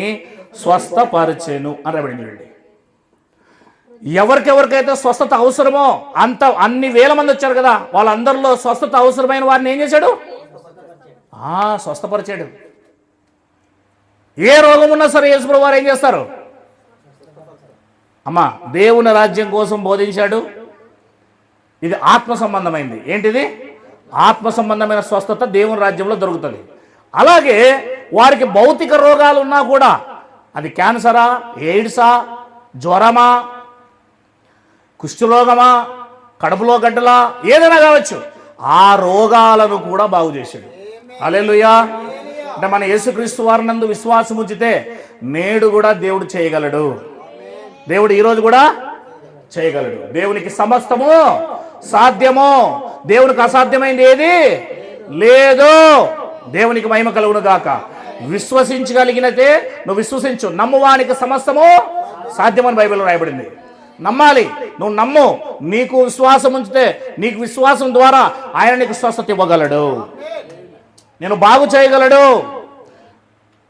స్వస్థపరిచెను అని రాబడింది. ఎవరికెవరికైతే స్వస్థత అవసరమో అన్ని వేల మంది వచ్చారు కదా, వాళ్ళందరిలో స్వస్థత అవసరమైన వారిని ఏం చేశాడు? స్వస్థపరిచాడు. ఏ రోగం ఉన్నా సరే యేసుప్రభువు వారు ఏం చేస్తారు? అమ్మా, దేవుని రాజ్యం కోసం బోధించాడు. ఇది ఆత్మ సంబంధమైంది. ఏంటిది? ఆత్మ సంబంధమైన స్వస్థత దేవుని రాజ్యంలో దొరుకుతుంది. అలాగే వారికి భౌతిక రోగాలు ఉన్నా కూడా, అది క్యాన్సరా, ఎయిడ్సా, జ్వరమా, కుష్ఠరోగమా, కడుపులో గడ్డలా, ఏదైనా కావచ్చు, ఆ రోగాలను కూడా బాగు చేశాడు. హల్లెలూయా. అంటే మన యేసుక్రీస్తు వారినందు విశ్వాసం ఉంచితే నేడు కూడా దేవుడు చేయగలడు. దేవుడు ఈరోజు కూడా చేయగలడు. దేవునికి సమస్తము సాధ్యము. దేవునికి అసాధ్యమైంది ఏది లేదు. దేవునికి మహిమ కలుగును గాక. విశ్వసించగలిగినతే నువ్వు విశ్వసించు, నమ్మువానికి సమస్తము సాధ్యమని బైబిల్లో రాయబడింది. నమ్మాలి, నువ్వు నమ్ము. నీకు విశ్వాసం ఉంచితే నీకు విశ్వాసం ద్వారా ఆయన నీకు స్వస్థత ఇవ్వగలడు, నేను బాగు చేయగలడు,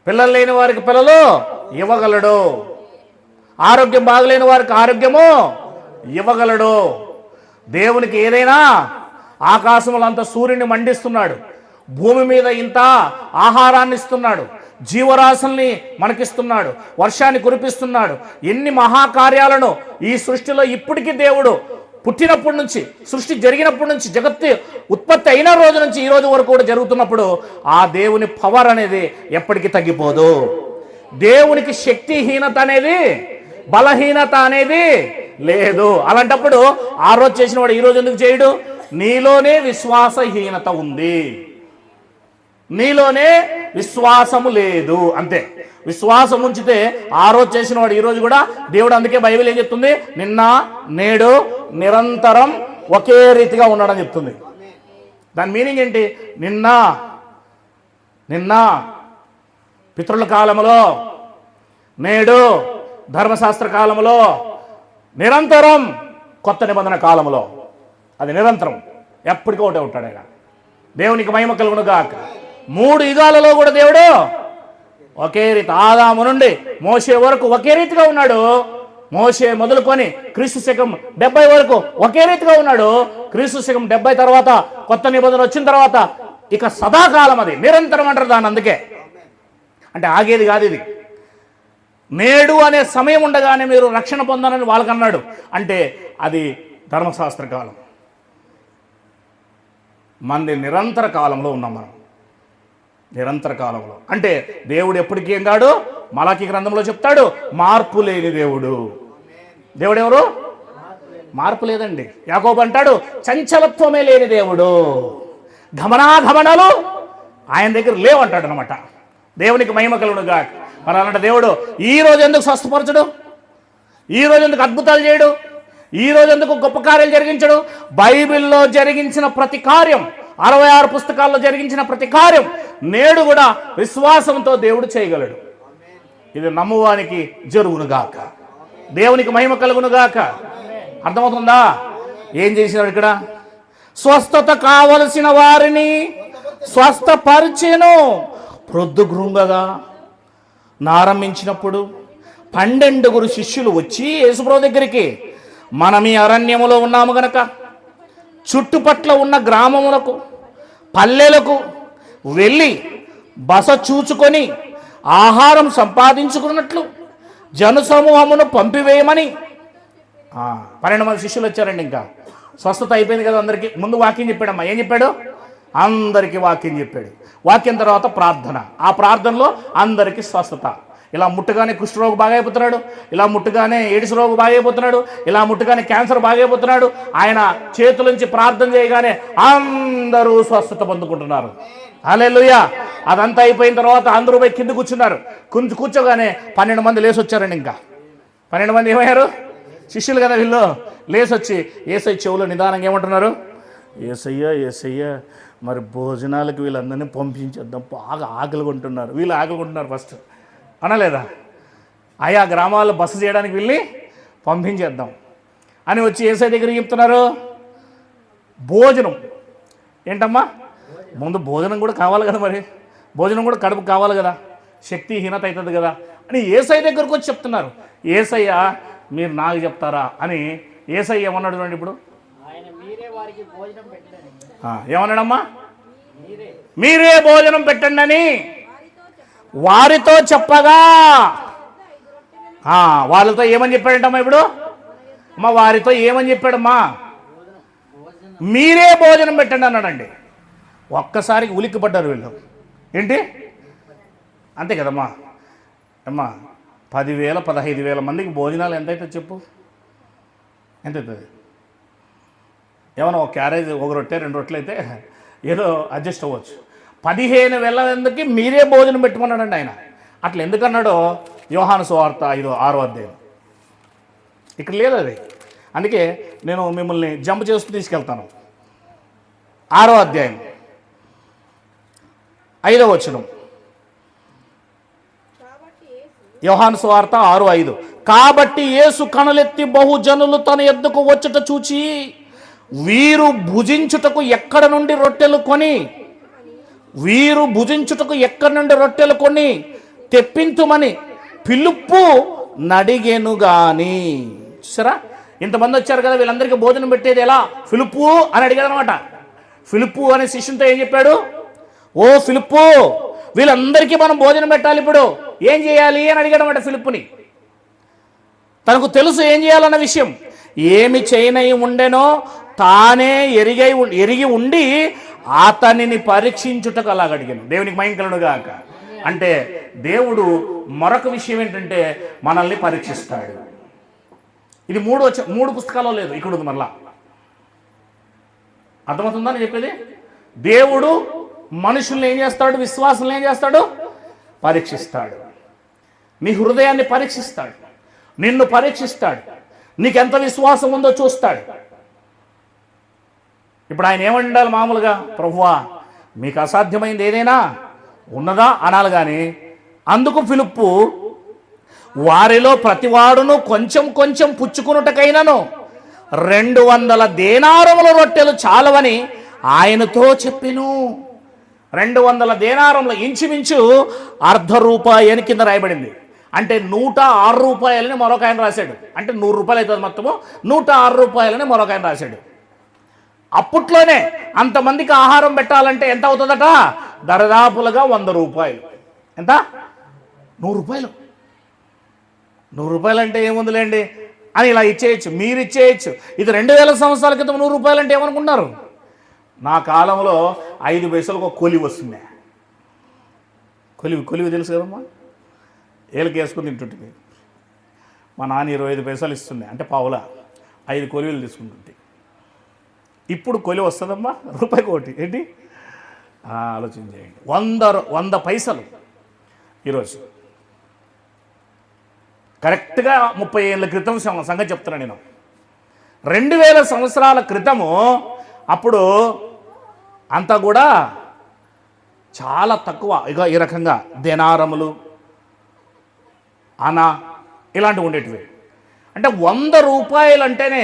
పిల్లలు లేని వారికి పిల్లలు ఇవ్వగలడు, ఆరోగ్యం బాగలేని వారికి ఆరోగ్యము ఇవ్వగలడు. దేవునికి ఏదైనా, ఆకాశంలో అంత సూర్యుని మండిస్తున్నాడు, భూమి మీద ఇంత ఆహారాన్ని ఇస్తున్నాడు, జీవరాశుల్ని మనకిస్తున్నాడు, వర్షాన్ని కురిపిస్తున్నాడు. ఎన్ని మహాకార్యాలను ఈ సృష్టిలో ఇప్పటికీ దేవుడు పుట్టినప్పటి నుంచి, సృష్టి జరిగినప్పటి నుంచి, జగత్తు ఉత్పత్తి అయిన రోజు నుంచి ఈ రోజు వరకు కూడా జరుగుతున్నప్పుడు ఆ దేవుని పవర్ అనేది ఎప్పటికీ తగ్గిపోదు. దేవునికి శక్తిహీనత అనేది, బలహీనత అనేది లేదు. అలాంటప్పుడు ఆ రోజు చేసిన వాడు ఈ రోజు ఎందుకు చేయడు? నీలోనే విశ్వాసహీనత ఉంది, నీలోనే విశ్వాసము లేదు, అంతే. విశ్వాసం ఉంచితే ఆ రోజు చేసిన వాడు ఈ రోజు కూడా దేవుడు, అందుకే బైబిల్ ఏం చెప్తుంది? నిన్న నేడు నిరంతరం ఒకే రీతిగా ఉన్నాడని చెప్తుంది. దాని మీనింగ్ ఏంటి? నిన్న పితరుల కాలంలో, నేడు ధర్మశాస్త్ర కాలంలో, నిరంతరం కొత్త నిబంధన కాలంలో. అది నిరంతరం, ఎప్పటికీ ఒకటే ఉంటాడు ఆయన. దేవునికి మహిమ కలుగును గాక. 3 యుగాలలో కూడా దేవుడు ఒకే రీతి, ఆదాము నుండి మోషే వరకు ఒకే రీతిగా ఉన్నాడు. మోషే మొదలుకొని క్రీస్తు శకం 70 వరకు ఒకే రీతిగా ఉన్నాడు. క్రీస్తు శకం 70 తర్వాత కొత్త నిబంధన వచ్చిన తర్వాత ఇక సదాకాలం, అది నిరంతరం అంటారు దాన్ని. అందుకే అంటే ఆగేది కాదు ఇది. నేడు అనే సమయం ఉండగానే మీరు రక్షణ పొందాలని వాళ్ళకన్నాడు. అంటే అది ధర్మశాస్త్ర కాలం. మంది నిరంతర కాలంలో ఉన్నాం మనం, నిరంతర కాలంలో. అంటే దేవుడు ఎప్పటికీ ఏం కాడు? మలాకి గ్రంథంలో చెప్తాడు, మార్పు లేని దేవుడు. దేవుడు ఎవరు? మార్పు లేదండి. యాకోబు అంటాడు, చంచలత్వమే లేని దేవుడు, గమనాగమనాలు ఆయన దగ్గర లేవంటాడు అనమాట. దేవునికి మహిమ కలుగునుగా. మరి అలాంటి దేవుడు ఈ రోజు ఎందుకు స్వస్థపరచడు? ఈ రోజు ఎందుకు అద్భుతాలు చేయడు? ఈ రోజు ఎందుకు గొప్ప కార్యాలు జరిగించడు? బైబిల్లో జరిగించిన ప్రతి కార్యం, 66 పుస్తకాల్లో జరిగించిన ప్రతి కార్యం నేడు కూడా విశ్వాసంతో దేవుడు చేయగలడు. ఇది నమ్మువానికి జరుగునుగాక. దేవునికి మహిమ కలుగునుగాక. అర్థమవుతుందా? ఏం చేసినాడు ఇక్కడ? స్వస్థత కావలసిన వారిని స్వస్థపరిచెను. ప్రొద్దుగృంగగా నారంభించినప్పుడు 12 శిష్యులు వచ్చి యేసుప్రభువు దగ్గరికి, మనం ఈ అరణ్యములో ఉన్నాము గనక చుట్టుపట్ల ఉన్న గ్రామములకు, పల్లెలకు వెళ్ళి బస చూచుకొని ఆహారం సంపాదించుకున్నట్లు జనసమూహమును పంపివేయమని. 12 మంది శిష్యులు వచ్చారండి. ఇంకా స్వస్థత అయిపోయింది కదా అందరికీ. ముందు వాక్యం చెప్పాడమ్మా. ఏం చెప్పాడు? అందరికీ వాక్యం చెప్పాడు. వాక్యం తర్వాత ప్రార్థన. ఆ ప్రార్థనలో అందరికీ స్వస్థత. ఇలా ముట్టుగానే కుష్ఠరోగి బాగా అయిపోతున్నాడు, ఇలా ముట్టుగానే ఎయిడ్స్ రోగి బాగా అయిపోతున్నాడు, ఇలా ముట్టుగానే క్యాన్సర్ బాగా అయిపోతున్నాడు. ఆయన చేతుల నుంచి ప్రార్థన చేయగానే అందరూ స్వస్థత పొందుకుంటున్నారు. హల్లెలూయా. అదంతా అయిపోయిన తర్వాత అందరూ పోయి కింద కూర్చున్నారు. కూర్చోగానే 12 మంది లేచి వచ్చారండి. ఇంకా 12 మంది ఏమయ్యారు? శిష్యులు కదా వీళ్ళు. లేసొచ్చి యేసయ్య చెవులో నిదానంగా ఏమంటున్నారు? ఏసయ్య మరి భోజనాలకు వీళ్ళందరినీ పంపించేద్దాం, బాగా ఆకలి కొంటున్నారు. వీళ్ళు ఆకలి కొంటున్నారు ఫస్ట్ అనలేదా? ఆయా గ్రామాల్లో బస చేయడానికి వీళ్ళని పంపించేద్దాం అని వచ్చి యేసయ్య దగ్గరికి చెప్తున్నారు. భోజనం ఏంటమ్మా? ముందు భోజనం కూడా కావాలి కదా, మరి భోజనం కూడా కడుపు కావాలి కదా, శక్తిహీనత అవుతుంది కదా అని యేసయ్య దగ్గరకు వచ్చి చెప్తున్నారు. యేసయ్య మీరు నాకు చెప్తారా అని యేసయ్య ఏమన్నాడు చూడండి. ఇప్పుడు ఏమన్నాడమ్మా? మీరే భోజనం పెట్టండి అని వారితో చెప్పగా, వాళ్ళతో ఏమని చెప్పాడంటమ్మా? ఇప్పుడు అమ్మా వారితో ఏమని చెప్పాడమ్మా? మీరే భోజనం పెట్టండి అన్నాడండి. ఒక్కసారికి ఉలిక్కి పడ్డారు వీళ్ళు. ఏంటి అంతే కదమ్మా? అమ్మా 10,000 15,000 మందికి భోజనాలు ఎంతైతే చెప్పు, ఎంత అవుతుంది? ఏమన్నా ఒక క్యారేజ్, ఒక రొట్టె 2 రొట్టెలు అయితే ఏదో అడ్జస్ట్ అవ్వచ్చు. 15,000 మందికి మీరే భోజనం పెట్టుకున్నాడండి ఆయన. అట్లా ఎందుకన్నాడో యోహాను సువార్త 6వ అధ్యాయం ఇక్కడ లేదు అది. అందుకే నేను మిమ్మల్ని జంప్ చేస్తూ తీసుకెళ్తాను. 6వ అధ్యాయం 5వ వచనం, యోహాను సువార్త 6:5. కాబట్టి యేసు కనులెత్తి బహుజనులు తన యొద్దకు వచ్చుట చూచి వీరు భుజించుటకు ఎక్కడి నుండి రొట్టెలు కొని తెప్పించుమని ఫిలిప్పు నడిగెను గాని. చూసారా, ఇంతమంది వచ్చారు కదా, వీళ్ళందరికీ భోజనం పెట్టేది ఎలా? ఫిలిప్పు అని అడిగాడు అనమాట. ఫిలిప్పు అనే శిష్యునితో ఏం చెప్పాడు? ఓ ఫిలిప్పు, వీళ్ళందరికీ మనం భోజనం పెట్టాలి, ఇప్పుడు ఏం చేయాలి అని అడిగాడు అనమాట ఫిలిప్పుని. తనకు తెలుసు ఏం చేయాలన్న విషయం. ఏమి చేయనై ఉండెనో తానే ఎరిగి ఉండి అతనిని పరీక్షించుటకు అలాగ అడిగాను. దేవునికి మహిమ కలుగును గాక. అంటే దేవుడు మరొక విషయం ఏంటంటే మనల్ని పరీక్షిస్తాడు. ఇది 3 పుస్తకాల్లో లేదు, ఇక్కడ ఉంది. మళ్ళా అర్థమవుతుందని చెప్పేది. దేవుడు మనుషుల్ని ఏం చేస్తాడు? విశ్వాసుల్ని ఏం చేస్తాడు? పరీక్షిస్తాడు. నీ హృదయాన్ని పరీక్షిస్తాడు, నిన్ను పరీక్షిస్తాడు, నీకెంత విశ్వాసం ఉందో చూస్తాడు. ఇప్పుడు ఆయన ఏమని ఉండాలి? మామూలుగా ప్రభువా మీకు అసాధ్యమైంది ఏదైనా ఉన్నదా అనాలి. కానీ అందుకు ఫిలిప్పు వారిలో ప్రతివాడును కొంచెం కొంచెం పుచ్చుకున్నటకైనను 200 దేనారముల రొట్టెలు చాలవని ఆయనతో చెప్పెను. 200 దేనారముల ఇంచుమించు ₹1/2 కింద రాయబడింది. అంటే ₹106 మరొక ఆయన రాశాడు. అంటే ₹100 అవుతుంది మొత్తము. ₹106 మరొక ఆయన రాశాడు. అప్పట్లోనే అంతమందికి ఆహారం పెట్టాలంటే ఎంత అవుతుందట? దరిదాపులుగా ₹100. ఎంత? ₹100. ₹100 అంటే ఏముందిలేండి అని ఇలా ఇచ్చేయచ్చు, మీరు ఇచ్చేయచ్చు. ఇది 2000 సంవత్సరాల క్రితం ₹100 అంటే ఏమనుకున్నారు? నా కాలంలో 5 పైసలకు ఒక కొలివి వస్తుంది. కొలివి తెలుసు కదమ్మా, ఏళ్ళకి వేసుకుని తింటుంటుంది. మా నాన్న 25 పైసలు ఇస్తుంది, అంటే పావులా 5 కొలివిలు తీసుకుంటుంది. ఇప్పుడు కొలివి వస్తుందమ్మా ₹1 ఏంటి? ఆలోచన చేయండి. 100 పైసలు ఈరోజు. కరెక్ట్గా 30 ఏళ్ళ క్రితం సంగతి చెప్తున్నాను నేను. 2000 సంవత్సరాల క్రితము అప్పుడు అంతా కూడా చాలా తక్కువ. ఇక ఈ రకంగా దేనారములు, అనా ఇలాంటివి ఉండేటివి. అంటే ₹100 అంటేనే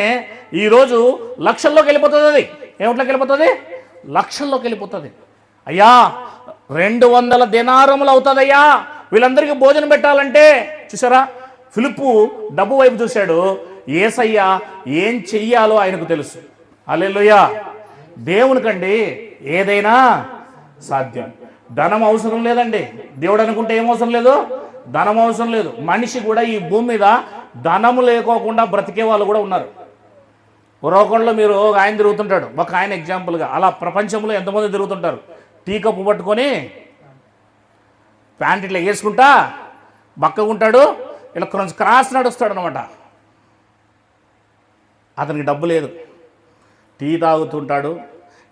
ఈరోజు లక్షల్లోకి వెళ్ళిపోతుంది. అది ఏమిట్లోకి వెళ్ళిపోతుంది? లక్షల్లోకి వెళ్ళిపోతుంది. అయ్యా 200 దేనారములు అవుతుందయ్యా వీళ్ళందరికీ భోజనం పెట్టాలంటే. చూసారా, ఫిలిప్పు డబ్బు వైపు చూశాడు. యేసయ్య ఏం చెయ్యాలో ఆయనకు తెలుసు. హల్లెలూయా. దేవునికండి ఏదైనా సాధ్యం. ధనం అవసరం లేదండి. దేవుడు అనుకుంటే ఏం అవసరం లేదు? ధనం అవసరం లేదు. మనిషి కూడా ఈ భూమి మీద ధనము లేకోకుండా బ్రతికే వాళ్ళు కూడా ఉన్నారు. ఉరవకొండలో మీరు ఒక ఆయన తిరుగుతుంటాడు, ఒక ఆయన ఎగ్జాంపుల్గా. అలా ప్రపంచంలో ఎంతమంది తిరుగుతుంటారు. టీ కప్పు పట్టుకొని ప్యాంట్ ఇట్లా వేసుకుంటా బక్కగుంటాడు, ఇలా కొంచెం క్రాస్ నడుస్తాడు అనమాట. అతనికి డబ్బు లేదు, టీ తాగుతుంటాడు,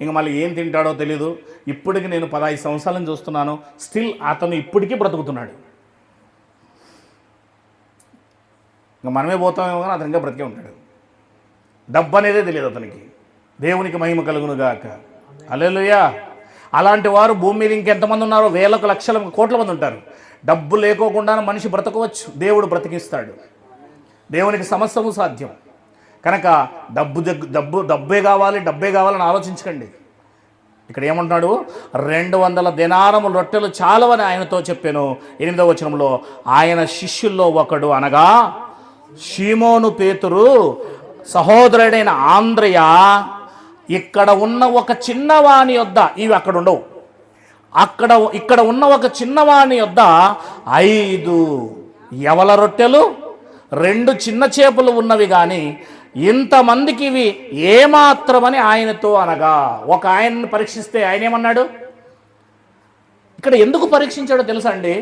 ఇంక మళ్ళీ ఏం తింటాడో తెలీదు. ఇప్పటికి నేను 15 సంవత్సరాల నుంచి చూస్తున్నాను, స్టిల్ అతను ఇప్పటికీ బ్రతుకుతున్నాడు. ఇంకా మనమే పోతామేమో కానీ అతను ఇంకా బ్రతికే ఉంటాడు. డబ్బు అనేదే తెలియదు అతనికి. దేవునికి మహిమ కలుగును గాక. హల్లెలూయా. అలాంటి వారు భూమి మీద ఇంకెంతమంది ఉన్నారో, వేలకు లక్షల కోట్ల మంది ఉంటారు. డబ్బు లేకోకుండా మనిషి బ్రతకవచ్చు, దేవుడు బ్రతికిస్తాడు. దేవునికి సమస్తము సాధ్యం. కనుక డబ్బే కావాలని ఆలోచించకండి. ఇక్కడ ఏమంటున్నాడు, 200 దెనారముల రొట్టెలు చాలవని ఆయనతో చెప్పాను. 8వ వచనంలో, ఆయన శిష్యుల్లో ఒకడు అనగా షీమోను పేతురు సహోదరుడైన ఆంద్రయ ఇక్కడ ఉన్న ఒక చిన్నవాని యొద్ద, ఇవి అక్కడ ఉండవు, ఇక్కడ ఉన్న ఒక చిన్నవాని యొద్ద 5 యవల రొట్టెలు 2 చిన్న చేపలు ఉన్నవి, కానీ ఇంతమందికి ఇవి ఏమాత్రమని ఆయనతో అనగా. ఒక ఆయన్ని పరీక్షిస్తే ఆయన ఏమన్నాడు? ఇక్కడ ఎందుకు పరీక్షించాడో తెలుసా అండి?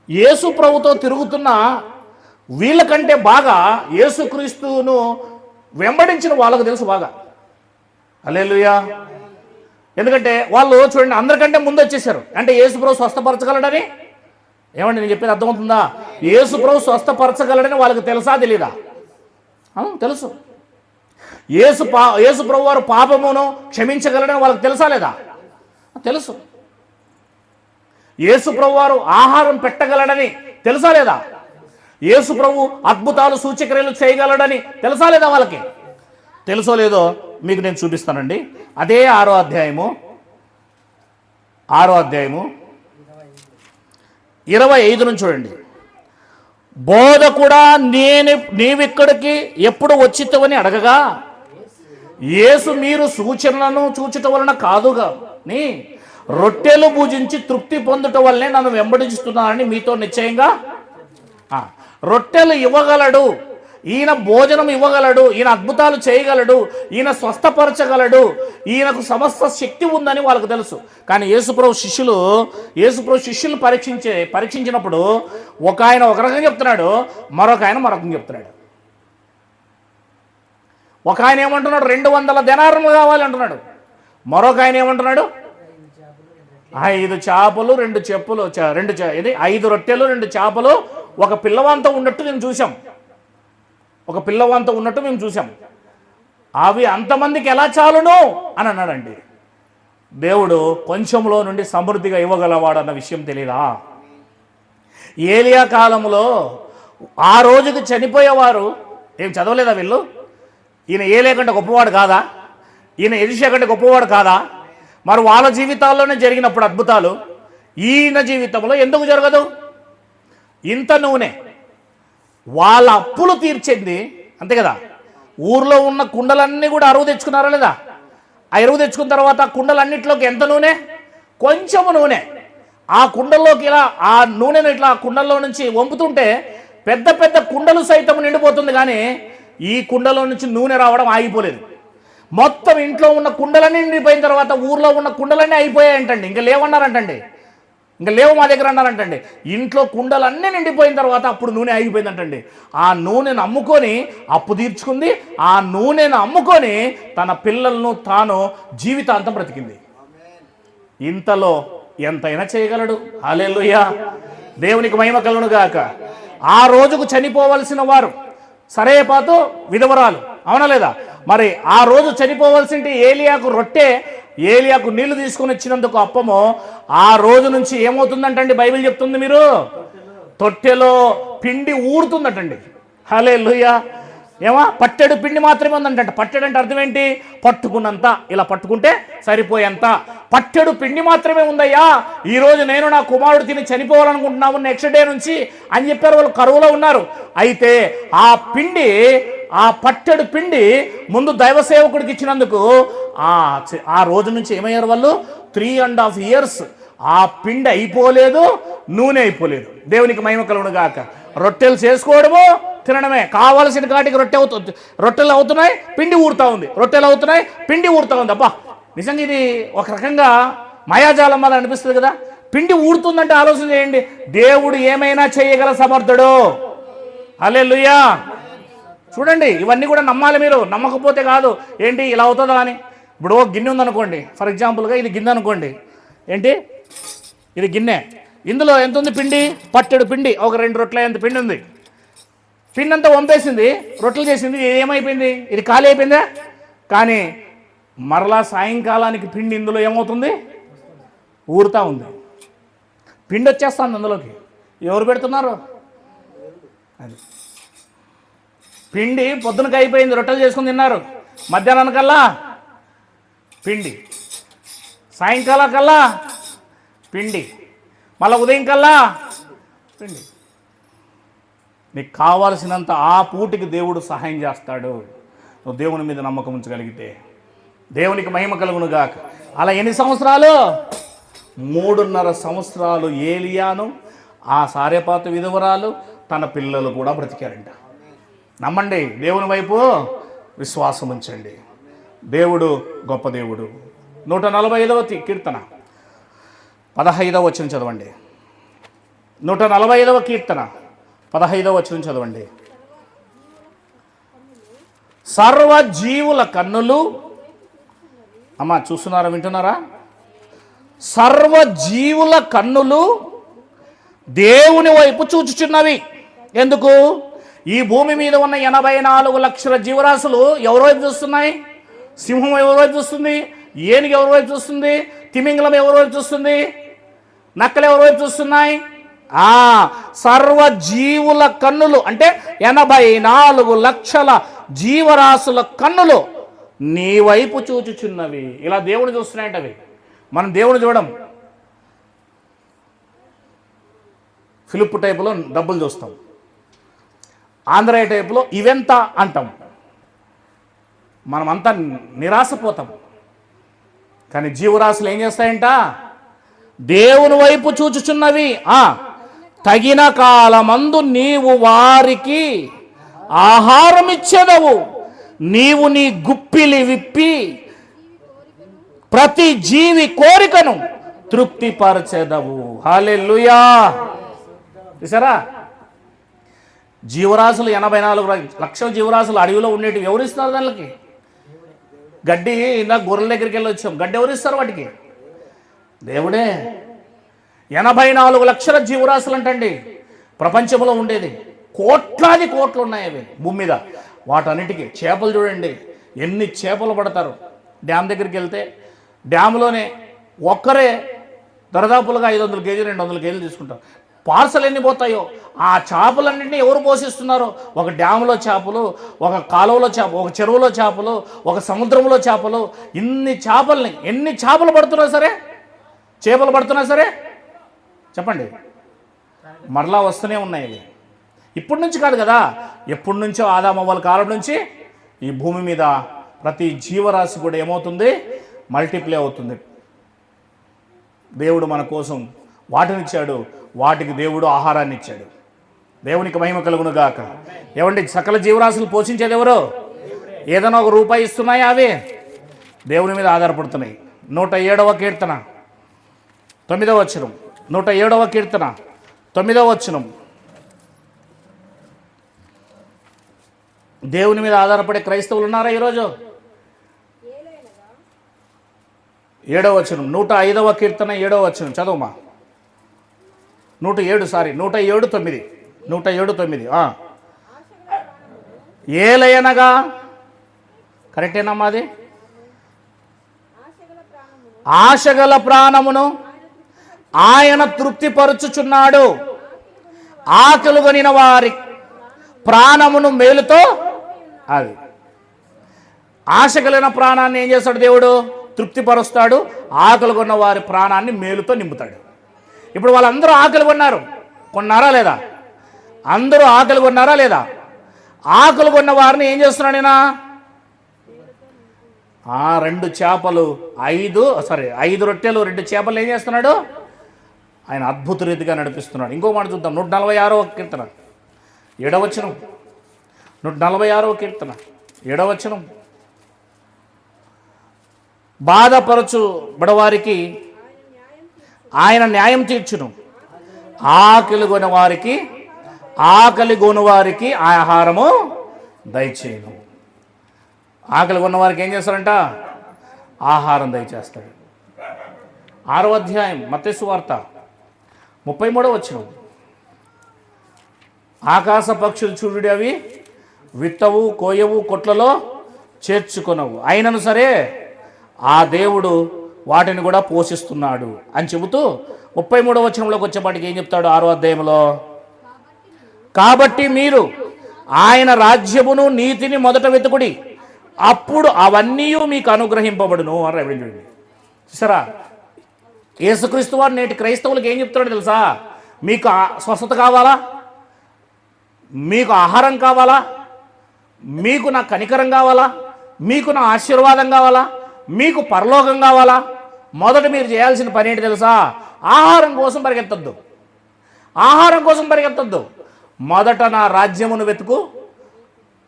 యేసు ప్రభుతో తిరుగుతున్న వీళ్ళకంటే బాగా యేసుక్రీస్తును వెంబడించిన వాళ్ళకు తెలుసు బాగా. హల్లెలూయా. ఎందుకంటే వాళ్ళు చూడండి, అందరికంటే ముందు వచ్చేసారు. అంటే యేసు ప్రభు స్వస్థపరచగలడని. ఏమండి నేను చెప్పేది అర్థమవుతుందా? యేసు ప్రభు స్వస్థపరచగలడని వాళ్ళకి తెలుసా తెలీదా? తెలుసు. యేసు ప్రభు వారు పాపమును క్షమించగలడని వాళ్ళకి తెలుసా లేదా? తెలుసు. యేసు ప్రభు వారు ఆహారం పెట్టగలడని తెలుసా లేదా? యేసు ప్రభు అద్భుతాలు సూచక్రియలు చేయగలడని తెలుసా లేదా వాళ్ళకి? తెలుసో లేదో మీకు నేను చూపిస్తానండి. అదే 6వ అధ్యాయము 25 నుంచి చూడండి. బోధకుడా నీవిక్కడికి ఎప్పుడు వచ్చితవని అడగగా, యేసు మీరు సూచనలను చూచుట వలన కాదుగా నీ రొట్టెలు భుజించి తృప్తి పొందుట వల్లనే నన్ను వెంబడిస్తున్నానని మీతో నిశ్చయంగా. రొట్టెలు ఇవ్వగలడు ఈయన, భోజనం ఇవ్వగలడు ఈయన, అద్భుతాలు చేయగలడు ఈయన, స్వస్థపరచగలడు ఈయనకు సమస్త శక్తి ఉందని వాళ్ళకు తెలుసు. కానీ యేసుప్రభు శిష్యులు పరీక్షించినప్పుడు ఒక ఆయన ఒక రకంగా చెప్తున్నాడు, మరొక ఆయన మరొకం చెప్తున్నాడు. ఒక ఆయన ఏమంటున్నాడు 200 దెనారములు కావాలి అంటున్నాడు. మరొక ఆయన ఏమంటున్నాడు 5 చేపలు 2 చెప్పులు 5 రొట్టెలు 2 చేపలు ఒక పిల్లవాంతో ఉన్నట్టు మేము చూసాం. అవి అంతమందికి ఎలా చాలును అని అన్నాడండి. దేవుడు కొంచెంలో నుండి సమృద్ధిగా ఇవ్వగలవాడు అన్న విషయం తెలీదా? ఏలియా కాలంలో ఆ రోజుకి చనిపోయేవారు ఏం చదవలేదా వీళ్ళు? ఈయన ఏలియా కంటే గొప్పవాడు కాదా? ఈయన ఎలీషా కంటే గొప్పవాడు కాదా? మరి వాళ్ళ జీవితాల్లోనే జరిగినప్పుడు అద్భుతాలు ఈయన జీవితంలో ఎందుకు జరగదు? ఇంత నూనె వాళ్ళ అప్పులు తీర్చింది అంతే కదా. ఊర్లో ఉన్న కుండలన్నీ కూడా అరువు తెచ్చుకున్నారా లేదా? ఆ ఎరువు తెచ్చుకున్న తర్వాత కుండలన్నింటిలోకి ఎంత నూనె? కొంచెము నూనె. ఆ కుండల్లోకి ఇలా ఆ నూనెను ఇట్లా కుండల్లో నుంచి వంపుతుంటే పెద్ద పెద్ద కుండలు సైతం నిండిపోతుంది, కానీ ఈ కుండలో నుంచి నూనె రావడం ఆగిపోలేదు. మొత్తం ఇంట్లో ఉన్న కుండలన్నీ నిండిపోయిన తర్వాత ఊర్లో ఉన్న కుండలన్నీ అయిపోయాయంటండి. ఇంకా లేవన్నారంటండి, ఇంకా లేవు మా దగ్గర అన్నారంటండి. ఇంట్లో కుండలన్నీ నిండిపోయిన తర్వాత అప్పుడు నూనె ఆగిపోయిందంటండి. ఆ నూనెను అమ్ముకొని అప్పు తీర్చుకుంది. ఆ నూనెను అమ్ముకొని తన పిల్లలను తాను జీవితాంతం బ్రతికింది. ఇంతలో ఎంతైనా చేయగలడు. హల్లెలూయా. దేవునికి మహిమ కలుగును గాక. ఆ రోజుకు చనిపోవలసిన వారు సరేపాతు విధవరాలు, అవునా లేదా? మరి ఆ రోజు చనిపోవలసింటే ఏలియాకు రొట్టె, ఏలియాకు నీళ్లు తీసుకొని వచ్చినందుకు అప్పము, ఆ రోజు నుంచి ఏమవుతుందంటండి బైబిల్ చెప్తుంది, మీరు తొట్టెలో పిండి ఊరుతుందటండి. హల్లెలూయా. ఏమా పట్టెడు పిండి మాత్రమే ఉందంట. పట్టెడు అంటే అర్థం ఏంటి? పట్టుకున్నంత, ఇలా పట్టుకుంటే సరిపోయేంత పట్టెడు పిండి మాత్రమే ఉందయ్యా. ఈరోజు నేను నా కుమారుడు తిని చనిపోవాలనుకుంటున్నాము నెక్స్ట్ డే నుంచి అని చెప్పారు. వాళ్ళు కరువులో ఉన్నారు. అయితే ఆ పట్టెడు పిండి ముందు దైవ సేవకుడికి ఇచ్చినందుకు ఆ రోజు నుంచి ఏమయ్యారు వాళ్ళు? 3.5 years ఆ పిండి అయిపోలేదు, నూనె అయిపోలేదు. దేవునికి మహిమ కలుగును గాక. రొట్టెలు చేసుకోవడము, తినడమే. కావలసిన కాటికి రొట్టెలు అవుతున్నాయి, పిండి ఊరుతూ ఉంది, రొట్టెలు అవుతున్నాయి, పిండి ఊరుతూ ఉంది. అబ్బా, నిజంగా ఇది ఒక రకంగా మాయాజాలం వల్ల అనిపిస్తుంది కదా. పిండి ఊడుతుందంటే ఆలోచన చేయండి, దేవుడు ఏమైనా చేయగల సమర్థుడు. హల్లెలూయా. చూడండి, ఇవన్నీ కూడా నమ్మాలి మీరు. నమ్మకపోతే కాదు. ఏంటి ఇలా అవుతుందా అని. ఇప్పుడు ఒక గిన్నె ఉందనుకోండి, ఫర్ ఎగ్జాంపుల్గా ఇది గిన్నె అనుకోండి. ఏంటి ఇది గిన్నె, ఇందులో ఎంత ఉంది పిండి? పట్టెడు పిండి, ఒక 2 రొట్టెల ఎంత పిండి ఉంది. పిండి అంతా వంపేసింది, రొట్టెలు చేసింది. ఇది ఏమైపోయింది? ఇది ఖాళీ అయిపోయిందా? కానీ మరలా సాయంకాలానికి పిండి ఇందులో ఏమవుతుంది? ఊరుతూ ఉంది. పిండి వచ్చేస్తుంది అందులోకి. ఎవరు పెడుతున్నారు? అది పిండి పొద్దునకి అయిపోయింది, రొట్టెలు చేసుకుని తిన్నారు. మధ్యాహ్నానికల్లా పిండి, సాయంకాలం కల్లా పిండి, మళ్ళీ ఉదయం కల్లా పిండి. నీకు కావాల్సినంత ఆ పూటికి దేవుడు సహాయం చేస్తాడు, నువ్వు దేవుని మీద నమ్మకం ఉంచగలిగితే. దేవునికి మహిమ కలుగునుగాక. అలా ఎన్ని సంవత్సరాలు? 3.5 సంవత్సరాలు ఏలియాను, ఆ సారెపాతు విధవరాలు, తన పిల్లలు కూడా బ్రతికారంట. నమ్మండి, దేవుని వైపు విశ్వాసం ఉంచండి. దేవుడు గొప్ప దేవుడు. 145వ కీర్తన 15వ వచనం చదవండి. 145వ కీర్తన 15వ వచనం చదవండి. సర్వజీవుల కన్నులు, అమ్మా చూస్తున్నారా, వింటున్నారా? సర్వజీవుల కన్నులు దేవుని వైపు చూచుచున్నవి. ఎందుకు? ఈ భూమి మీద ఉన్న 84 లక్షల జీవరాశులు ఎవరి వైపు చూస్తున్నాయి? సింహం ఎవరి వైపు చూస్తుంది? ఏనుగు ఎవరి వైపు చూస్తుంది? తిమింగలం ఎవరి వైపు చూస్తుంది? నక్కలు ఎవరి వైపు చూస్తున్నాయి? సర్వజీవుల కన్నులు అంటే 84 లక్షల జీవరాశుల కన్నులు నీ వైపు చూచుచున్నవి. ఇలా దేవుడు చూస్తున్నాయంట. అవి మనం దేవుడు చూడం. ఫిలిప్ టైపులో డబ్బులు చూస్తాం, ఆంధ్రాయ టైపులో ఇవెంత అంటాం. మనమంతా నిరాశపోతాం. కానీ జీవరాశులు ఏం చేస్తాయంట? దేవుని వైపు చూచుచున్నవి. తగిన కాలమందు నీవు వారికి ఆహారం ఇచ్చేదవు, నీవు నీ గుప్పిలి విప్పి ప్రతి జీవి కోరికను తృప్తిపరచెదవు. హల్లెలూయా. చూసారా? జీవరాశులు 84 లక్షల జీవరాశులు అడవిలో ఉండేటివి ఎవరు ఇస్తున్నారు? దానికి గడ్డి. ఇందాక గొర్రెల దగ్గరికి వెళ్ళి వచ్చాం, గడ్డి ఎవరు ఇస్తారు వాటికి? దేవుడే. 84 లక్షల జీవరాశులు అంటండి ప్రపంచంలో ఉండేది. కోట్లాది కోట్లు ఉన్నాయి అవి భూమి మీద. వాటన్నిటికీ చేపలు చూడండి, ఎన్ని చేపలు పడతారు. డ్యామ్ దగ్గరికి వెళ్తే డ్యామ్లోనే ఒక్కరే దరదాపులుగా 500 కేజీలు 200 కేజీలు తీసుకుంటారు. పార్సల్ ఎన్ని పోతాయో. ఆ చేపలన్నింటినీ ఎవరు పోషిస్తున్నారో? ఒక డ్యాములో చేపలు, ఒక కాలువలో చేప, ఒక చెరువులో చేపలు, ఒక సముద్రంలో చేపలు. ఇన్ని చేపల్ని, ఎన్ని చేపలు పడుతున్నా సరే, చేపలు పడుతున్నా సరే చెప్పండి, మరలా వస్తూనే ఉన్నాయి. ఇవి ఇప్పటి నుంచి కాదు కదా, ఎప్పటి నుంచో ఆదామవ్వల కాలం నుంచి ఈ భూమి మీద ప్రతి జీవరాశి కూడా ఏమవుతుంది? మల్టిప్లై అవుతుంది. దేవుడు మన కోసం వాటినిచ్చాడు, వాటికి దేవుడు ఆహారాన్ని ఇచ్చాడు. దేవునికి మహిమ కలుగును గాక. ఏమండి, సకల జీవరాశులు పోషించేది ఎవరు? ఏదైనా ఒక రూపాయి ఇస్తున్నాయా? అవే దేవుని మీద ఆధారపడుతున్నాయి. 107వ కీర్తన 9వ వచనం. 107వ కీర్తన 9వ వచనం. దేవుని మీద ఆధారపడే క్రైస్తవులు ఉన్నారా ఈరోజు? 7వ వచనం. 105వ కీర్తన 7వ వచనం చదవమా. 107 9. ఏలయనగా, కరెక్టేనమ్మా అది? ఆశగల ప్రాణమును ఆయన తృప్తిపరుచుచున్నాడు, ఆకలిగొనిన వారి ప్రాణమును మేలుతో. అది ఆశగలిగిన ప్రాణాన్ని ఏం చేస్తాడు దేవుడు? తృప్తిపరుస్తాడు. ఆకలిగొన్న వారి ప్రాణాన్ని మేలుతో నింపుతాడు. ఇప్పుడు వాళ్ళందరూ ఆకలి కొన్నారా లేదా? అందరూ ఆకలి కొన్నారా లేదా? ఆకలి కొన్న వారిని ఏం చేస్తున్నాడు ఆయన? 2 చేపలు 5 రొట్టెలు 2 చేపలు ఏం చేస్తున్నాడు ఆయన? అద్భుత రీతిగా నడిపిస్తున్నాడు. ఇంకో మాట చూద్దాం. 146వ కీర్తన 7వ వచనం. 146వ కీర్తన 7వ వచనం, బాధపరచుబడవారికి ఆయన న్యాయం తీర్చును, ఆకలి గొనువారికి ఆహారము దయచేయను. ఆకలి కొన్నవారికి ఏం చేస్తారంట? ఆహారం దయచేస్తాడు. 6వ అధ్యాయం మత్తయి సువార్త 33వ వచనం, ఆకాశ పక్షులు చూడుడి, అవి విత్తవు, కోయవు, కొట్లలో చేర్చుకొనవు, అయినను సరే ఆ దేవుడు వాటిని కూడా పోషిస్తున్నాడు అని చెబుతూ 33వ వచనంలోకి వచ్చేపాటికి ఏం చెప్తాడు? 6వ అధ్యాయంలో, కాబట్టి మీరు ఆయన రాజ్యమును నీతిని మొదట వెతుకుడి, అప్పుడు అవన్నీ మీకు అనుగ్రహింపబడును అని రాయబడింది. చూసారా, యేసుక్రీస్తు వారు నేటి క్రైస్తవులకు ఏం చెప్తున్నాడు తెలుసా? మీకు స్వస్థత కావాలా, మీకు ఆహారం కావాలా, మీకు నా కనికరం కావాలా, మీకు నా ఆశీర్వాదం కావాలా, మీకు పరలోకం కావాలా, మొదట మీరు చేయాల్సిన పని ఏంటి తెలుసా? ఆహారం కోసం పరిగెత్తద్దు, ఆహారం కోసం పరిగెత్తద్దు. మొదట నా రాజ్యమును వెతుకు,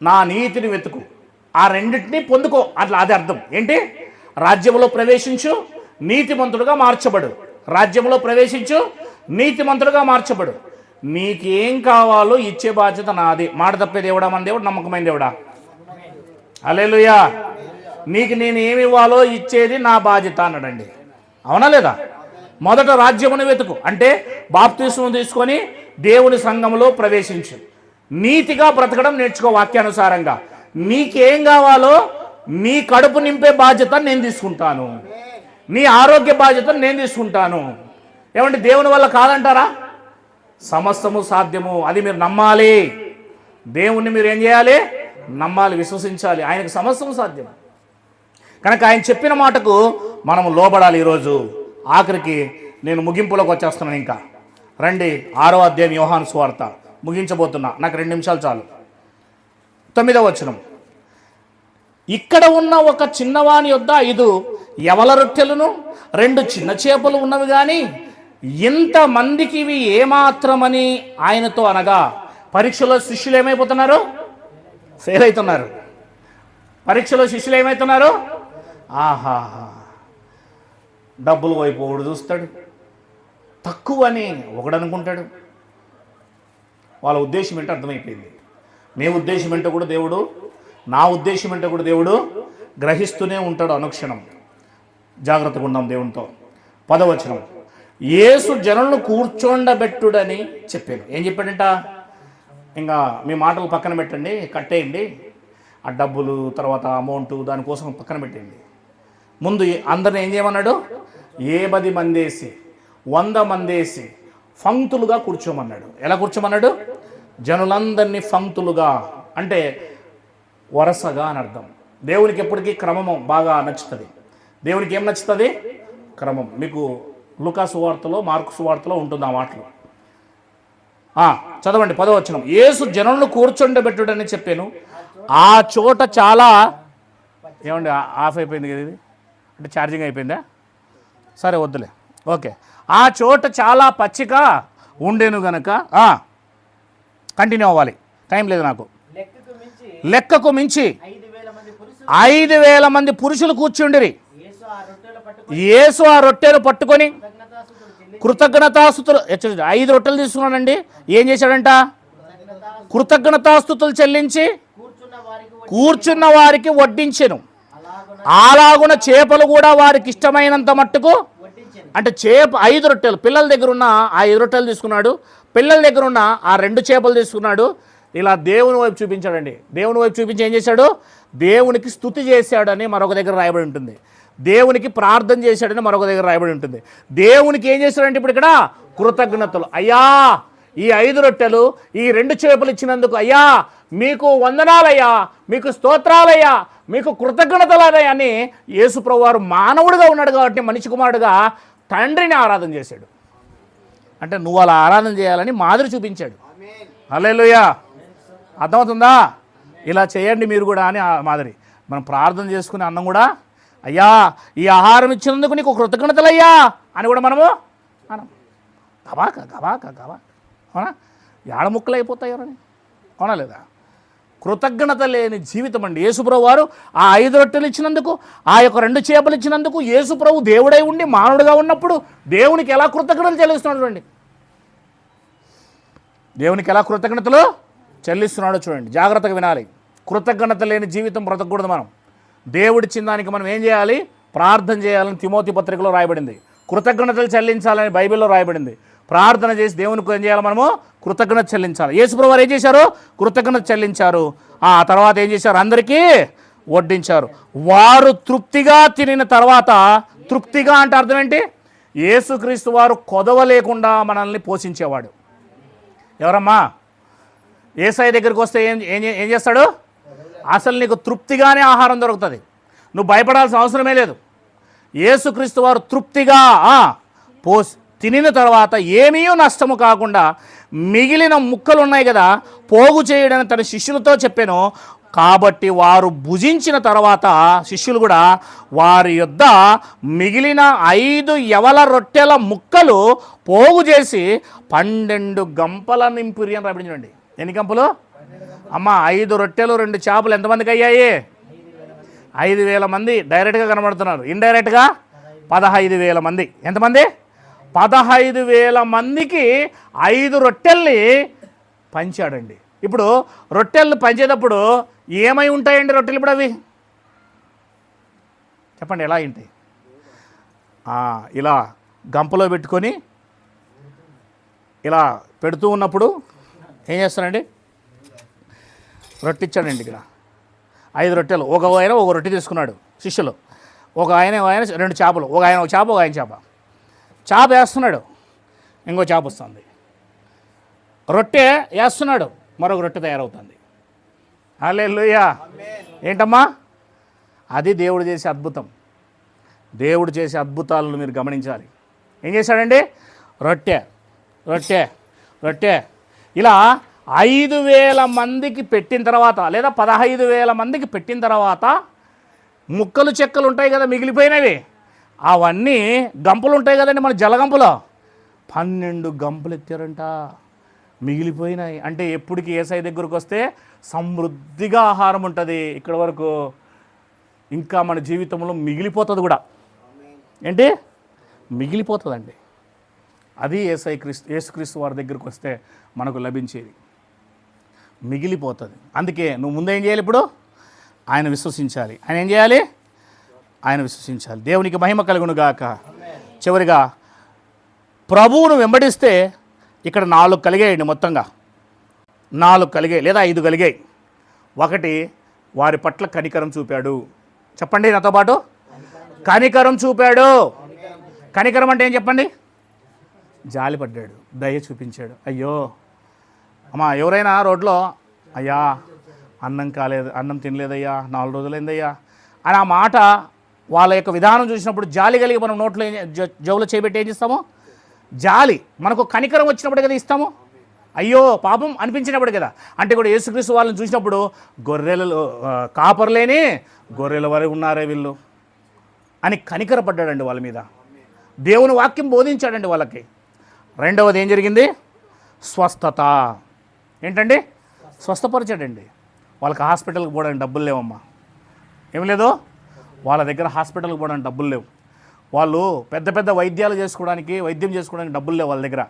నా నీతిని వెతుకు, ఆ రెండింటినీ పొందుకో. అట్లా అది అర్థం ఏంటి? రాజ్యములో ప్రవేశించు, నీతిమంతుడుగా మార్చబడు. రాజ్యంలో ప్రవేశించు, నీతిమంతుడుగా మార్చబడు. నీకేం కావాలో ఇచ్చే బాధ్యత నాది. మాట తప్పే దేవుడా మన దేవుడు? నమ్మకమైన దేవుడా? హల్లెలూయా. నీకు నేను ఏమి ఇవ్వాలో ఇచ్చేది నా బాధ్యత అన్నాడండి. అవునా లేదా? మొదట రాజ్యమును వెతుకు అంటే బాప్తిస్మం తీసుకొని దేవుని సంఘంలో ప్రవేశించు, నీతిగా బ్రతకడం నేర్చుకో వాక్యానుసారంగా. నీకేం కావాలో నీ కడుపు నింపే బాధ్యత నేను తీసుకుంటాను, నీ ఆరోగ్య బాధ్యతను నేను తీసుకుంటాను. ఏమంటే దేవుని వల్ల కాదంటారా? సమస్తము సాధ్యము. అది మీరు నమ్మాలి. దేవుణ్ణి మీరు ఏం చేయాలి? నమ్మాలి, విశ్వసించాలి. ఆయనకు సమస్తము సాధ్యం కనుక ఆయన చెప్పిన మాటకు మనం లోబడాలి. ఈరోజు ఆఖరికి నేను ముగింపులోకి వచ్చేస్తున్నాను. ఇంకా రండి, 6వ అధ్యాయం యోహాను సువార్త ముగించబోతున్నా. నాకు 2 నిమిషాలు చాలు. 9వ వచనం, ఇక్కడ ఉన్న ఒక చిన్నవాని యొద్ద 5 యవల రొట్టెలను 2 చిన్న చేపలు ఉన్నవి, కానీ ఇంతమందికి ఇవి ఏమాత్రమని ఆయనతో అనగా, పరీక్షలో శిష్యులు ఏమైపోతున్నారు? ఫెయిల్ అవుతున్నారు. పరీక్షలో శిష్యులు ఏమవుతున్నారు? ఆహా, డబ్బులు వైపు ఒకడు చూస్తాడు, తక్కువ అని ఒకడు అనుకుంటాడు. వాళ్ళ ఉద్దేశం ఏంటో అర్థమైపోయింది. మీ ఉద్దేశం ఏంటో కూడా దేవుడు, నా ఉద్దేశం ఏంటో కూడా దేవుడు గ్రహిస్తూనే ఉంటాడు అనుక్షణం. జాగ్రత్తగా ఉందాం దేవునితో. 10వ వచనం, యేసు జనులను కూర్చోండబెట్టుడని చెప్పాను. ఏం చెప్పాడంట? ఇంకా మీ మాటలు పక్కన పెట్టండి, కట్టేయండి, ఆ డబ్బులు తర్వాత అమౌంట్ దానికోసం పక్కన పెట్టండి. ముందు అందరిని ఏం చేయమన్నాడు? 10 మందేసి 100 మందేసి పంక్తులుగా కూర్చోమన్నాడు. ఎలా కూర్చోమన్నాడు? జనులందరినీ పంక్తులుగా అంటే వరుసగా అని అర్థం. దేవునికి ఎప్పటికీ క్రమము బాగా నచ్చుతుంది. దేవునికి ఏం నచ్చుతుంది? క్రమం. మీకు లూకా సువార్తలో, మార్కు సువార్తలో ఉంటుంది ఆ మాటలు. చదవండి 10వ వచనం, యేసు జనులను కూర్చోండబెట్టుడని చెప్పాను. ఆ చోట చాలా ఏమండి ఆఫ్ అయిపోయింది కదా ఇది, అంటే ఛార్జింగ్ అయిపోయిందా? సరే వద్దులే, ఓకే. ఆ చోట చాలా పచ్చిక ఉండేను గనక కంటిన్యూ అవ్వాలి, టైం లేదు నాకు. లెక్కకు మించి 5,000 మంది పురుషులు కూర్చుండిరి. యేసు ఆ రొట్టెలు పట్టుకొని కృతజ్ఞతాస్తుతులు, 5 రొట్టెలు తీసుకున్నాడండి. ఏం చేశాడంట? కృతజ్ఞతాస్తుతులు చెల్లించి కూర్చున్న వారికి వడ్డించెను. అలాగున చేపలు కూడా వారికి ఇష్టమైనంత మట్టుకు, అంటే 5 రొట్టెలు పిల్లల దగ్గర ఉన్న ఆ 5 రొట్టెలు తీసుకున్నాడు, పిల్లల దగ్గర ఉన్న ఆ 2 చేపలు తీసుకున్నాడు. ఇలా దేవుని వైపు చూపించాడండి. దేవుని వైపు చూపించి ఏం చేశాడు? దేవునికి స్తుతి చేశాడని మరొక దగ్గర రాయబడి ఉంటుంది. దేవునికి ప్రార్థన చేశాడని మరొక దగ్గర రాయబడి ఉంటుంది. దేవునికి ఏం చేశాడంటే ఇప్పుడు ఇక్కడ కృతజ్ఞతలు. అయ్యా, ఈ 5 రొట్టెలు, ఈ 2 చేపలు ఇచ్చినందుకు అయ్యా మీకు వందనాలయ్యా, మీకు స్తోత్రాలయ్యా, మీకు కృతజ్ఞతలయ్యా అని యేసు ప్రభువారు మానవుడిగా ఉన్నాడు కాబట్టి, మనిషి కుమారుడుగా తండ్రిని ఆరాధన చేశాడు. అంటే నువ్వు అలా ఆరాధన చేయాలని మాదిరి చూపించాడు. హల్లెలూయా. అర్థమవుతుందా? ఇలా చేయండి మీరు కూడా అని మాదిరి. మనం ప్రార్థన చేసుకునే అన్నం కూడా, అయ్యా ఈ ఆహారం ఇచ్చినందుకు నీకు కృతజ్ఞతలయ్యా అని కూడా మనము మనం గవాక అవునా? ఏడ ముక్కలు అయిపోతాయి ఎవరని, అవునా లేదా? కృతజ్ఞత లేని జీవితం అండి. యేసుప్రభు వారు ఆ 5 రొట్టెలు ఇచ్చినందుకు, ఆ యొక్క 2 చేపలు ఇచ్చినందుకు, యేసుప్రభు దేవుడై ఉండి మానవుడిగా ఉన్నప్పుడు దేవునికి ఎలా కృతజ్ఞతలు చెల్లిస్తున్నాడు చూడండి. దేవునికి ఎలా కృతజ్ఞతలు చెల్లిస్తున్నాడో చూడండి. జాగ్రత్తగా వినాలి. కృతజ్ఞత లేని జీవితం బ్రతకూడదు. మనం దేవుడిచ్చిన దానికి మనం ఏం చేయాలి? ప్రార్థన చేయాలని తిమోతి పత్రికలో రాయబడింది. కృతజ్ఞతలు చెల్లించాలని బైబిల్లో రాయబడింది. ప్రార్థన చేసి దేవునికి ఏం చేయాలి? మనము కృతజ్ఞత చెల్లించాలి. యేసుప్రభు వారు ఏం చేశారు? కృతజ్ఞత చెల్లించారు. ఆ తర్వాత ఏం చేశారు? అందరికీ వడ్డించారు. వారు తృప్తిగా తినిన తర్వాత, తృప్తిగా అంటే అర్థం ఏంటి? యేసుక్రీస్తు వారు కొదవ లేకుండా మనల్ని పోషించేవాడు. ఎవరమ్మా? యేసయ్య దగ్గరికి వస్తే ఏం చేస్తాడు? అసలు నీకు తృప్తిగానే ఆహారం దొరుకుతుంది. నువ్వు భయపడాల్సిన అవసరమే లేదు. యేసుక్రీస్తు వారు తృప్తిగా తినిన తర్వాత ఏమీ నష్టము కాకుండా మిగిలిన ముక్కలు ఉన్నాయి కదా, పోగు చేయడని తన శిష్యులతో చెప్పాను. కాబట్టి వారు భుజించిన తర్వాత శిష్యులు కూడా వారి యొద్ద మిగిలిన 5 యవల రొట్టెల ముక్కలు పోగు చేసి 12 గంపల నింపురి అని రాబడించండి. ఎన్ని గంపలు అమ్మ? 5 రొట్టెలు 2 చేపలు ఎంతమందికి అయ్యాయి? 5,000 మంది డైరెక్ట్గా కనబడుతున్నారు. ఇండైరెక్ట్గా 15,000 మంది. ఎంతమంది? 15,000 మందికి 5 రొట్టెల్ని పంచాడండి. ఇప్పుడు రొట్టెలు పంచేటప్పుడు ఏమై ఉంటాయండి రొట్టెలు? ఇప్పుడు అవి చెప్పండి ఎలా ఉంటాయి? ఇలా గంపలో పెట్టుకొని ఇలా పెడుతూ ఉన్నప్పుడు ఏం చేస్తానండి? రొట్టె ఇచ్చాడండి. ఇక్కడ 5 రొట్టెలు. ఒక రొట్టె తీసుకున్నాడు శిష్యులు. ఒక ఆయన 2 చేపలు. ఒక చేప, ఒక ఆయన చేప. చేప వేస్తున్నాడు, ఇంకో చేప వస్తుంది. రొట్టె వేస్తున్నాడు, మరొక రొట్టె తయారవుతుంది. హల్లెలూయా. ఏంటమ్మా? అది దేవుడు చేసే అద్భుతం. దేవుడు చేసే అద్భుతాలను మీరు గమనించాలి. ఏం చేశాడండి? రొట్టె రొట్టె రొట్టె ఇలా 5,000 మందికి పెట్టిన తర్వాత, లేదా 15,000 మందికి పెట్టిన తర్వాత ముక్కలు చెక్కలు ఉంటాయి కదా మిగిలిపోయినవి, అవన్నీ గంపలు ఉంటాయి కదండి మన జలగంపలో, 12 గంపలు ఎత్తారంట మిగిలిపోయినాయి. అంటే ఎప్పటికి యేసయ్య దగ్గరకు వస్తే సమృద్ధిగా ఆహారం ఉంటుంది. ఇక్కడ వరకు ఇంకా మన జీవితంలో మిగిలిపోతుంది కూడా. ఏంటి? మిగిలిపోతుందండి. అది యేసుక్రీస్తు వారి దగ్గరకు వస్తే మనకు లభించేది. మిగిలిపోతుంది. అందుకే నువ్వు ముందేం చేయాలి? ఇప్పుడు ఆయన విశ్వసించాలి. ఆయన ఏం చేయాలి? ఆయన విశ్వసించాలి. దేవునికి మహిమ కలుగును గాక. చివరిగా ప్రభువును వెంబడిస్తే ఇక్కడ 4 కలిగాయండి. మొత్తంగా 4 కలిగాయి లేదా 5 కలిగాయి. 1, వారి పట్ల కనికరం చూపాడు. చెప్పండి నాతో పాటు, కనికరం చూపాడు. కనికరం అంటే ఏం చెప్పండి? జాలిపడ్డాడు, దయ చూపించాడు. అయ్యో అమ్మా, ఎవరైనా రోడ్లో అయ్యా అన్నం తినలేదయ్యా, 4 రోజులైందయ్యా అని ఆ మాట, వాళ్ళ యొక్క విధానం చూసినప్పుడు జాలి కలిగి మనం నోట్లో జవులో చేయబెట్టి ఏం చేస్తాము? జాలి. మనకు కనికరం వచ్చినప్పుడు కదా ఇస్తాము. అయ్యో పాపం అనిపించినప్పుడు కదా. అంటే కూడా యేసుక్రీస్తు వాళ్ళని చూసినప్పుడు కాపర్లేని గొర్రెల వరకు ఉన్నారే వీళ్ళు అని కనికరపడ్డాడండి వాళ్ళ మీద. దేవుని వాక్యం బోధించాడండి వాళ్ళకి. 2వది ఏం జరిగింది? స్వస్థత. ఏంటండి? స్వస్థపరిచాడండి. వాళ్ళకి హాస్పిటల్కి పోవడానికి డబ్బులు లేవమ్మా. ఏం లేదు, వాళ్ళ దగ్గర హాస్పిటల్కి పోవడానికి డబ్బులు లేవు. వాళ్ళు పెద్ద పెద్ద వైద్యం చేసుకోవడానికి డబ్బులు లేవు వాళ్ళ దగ్గర.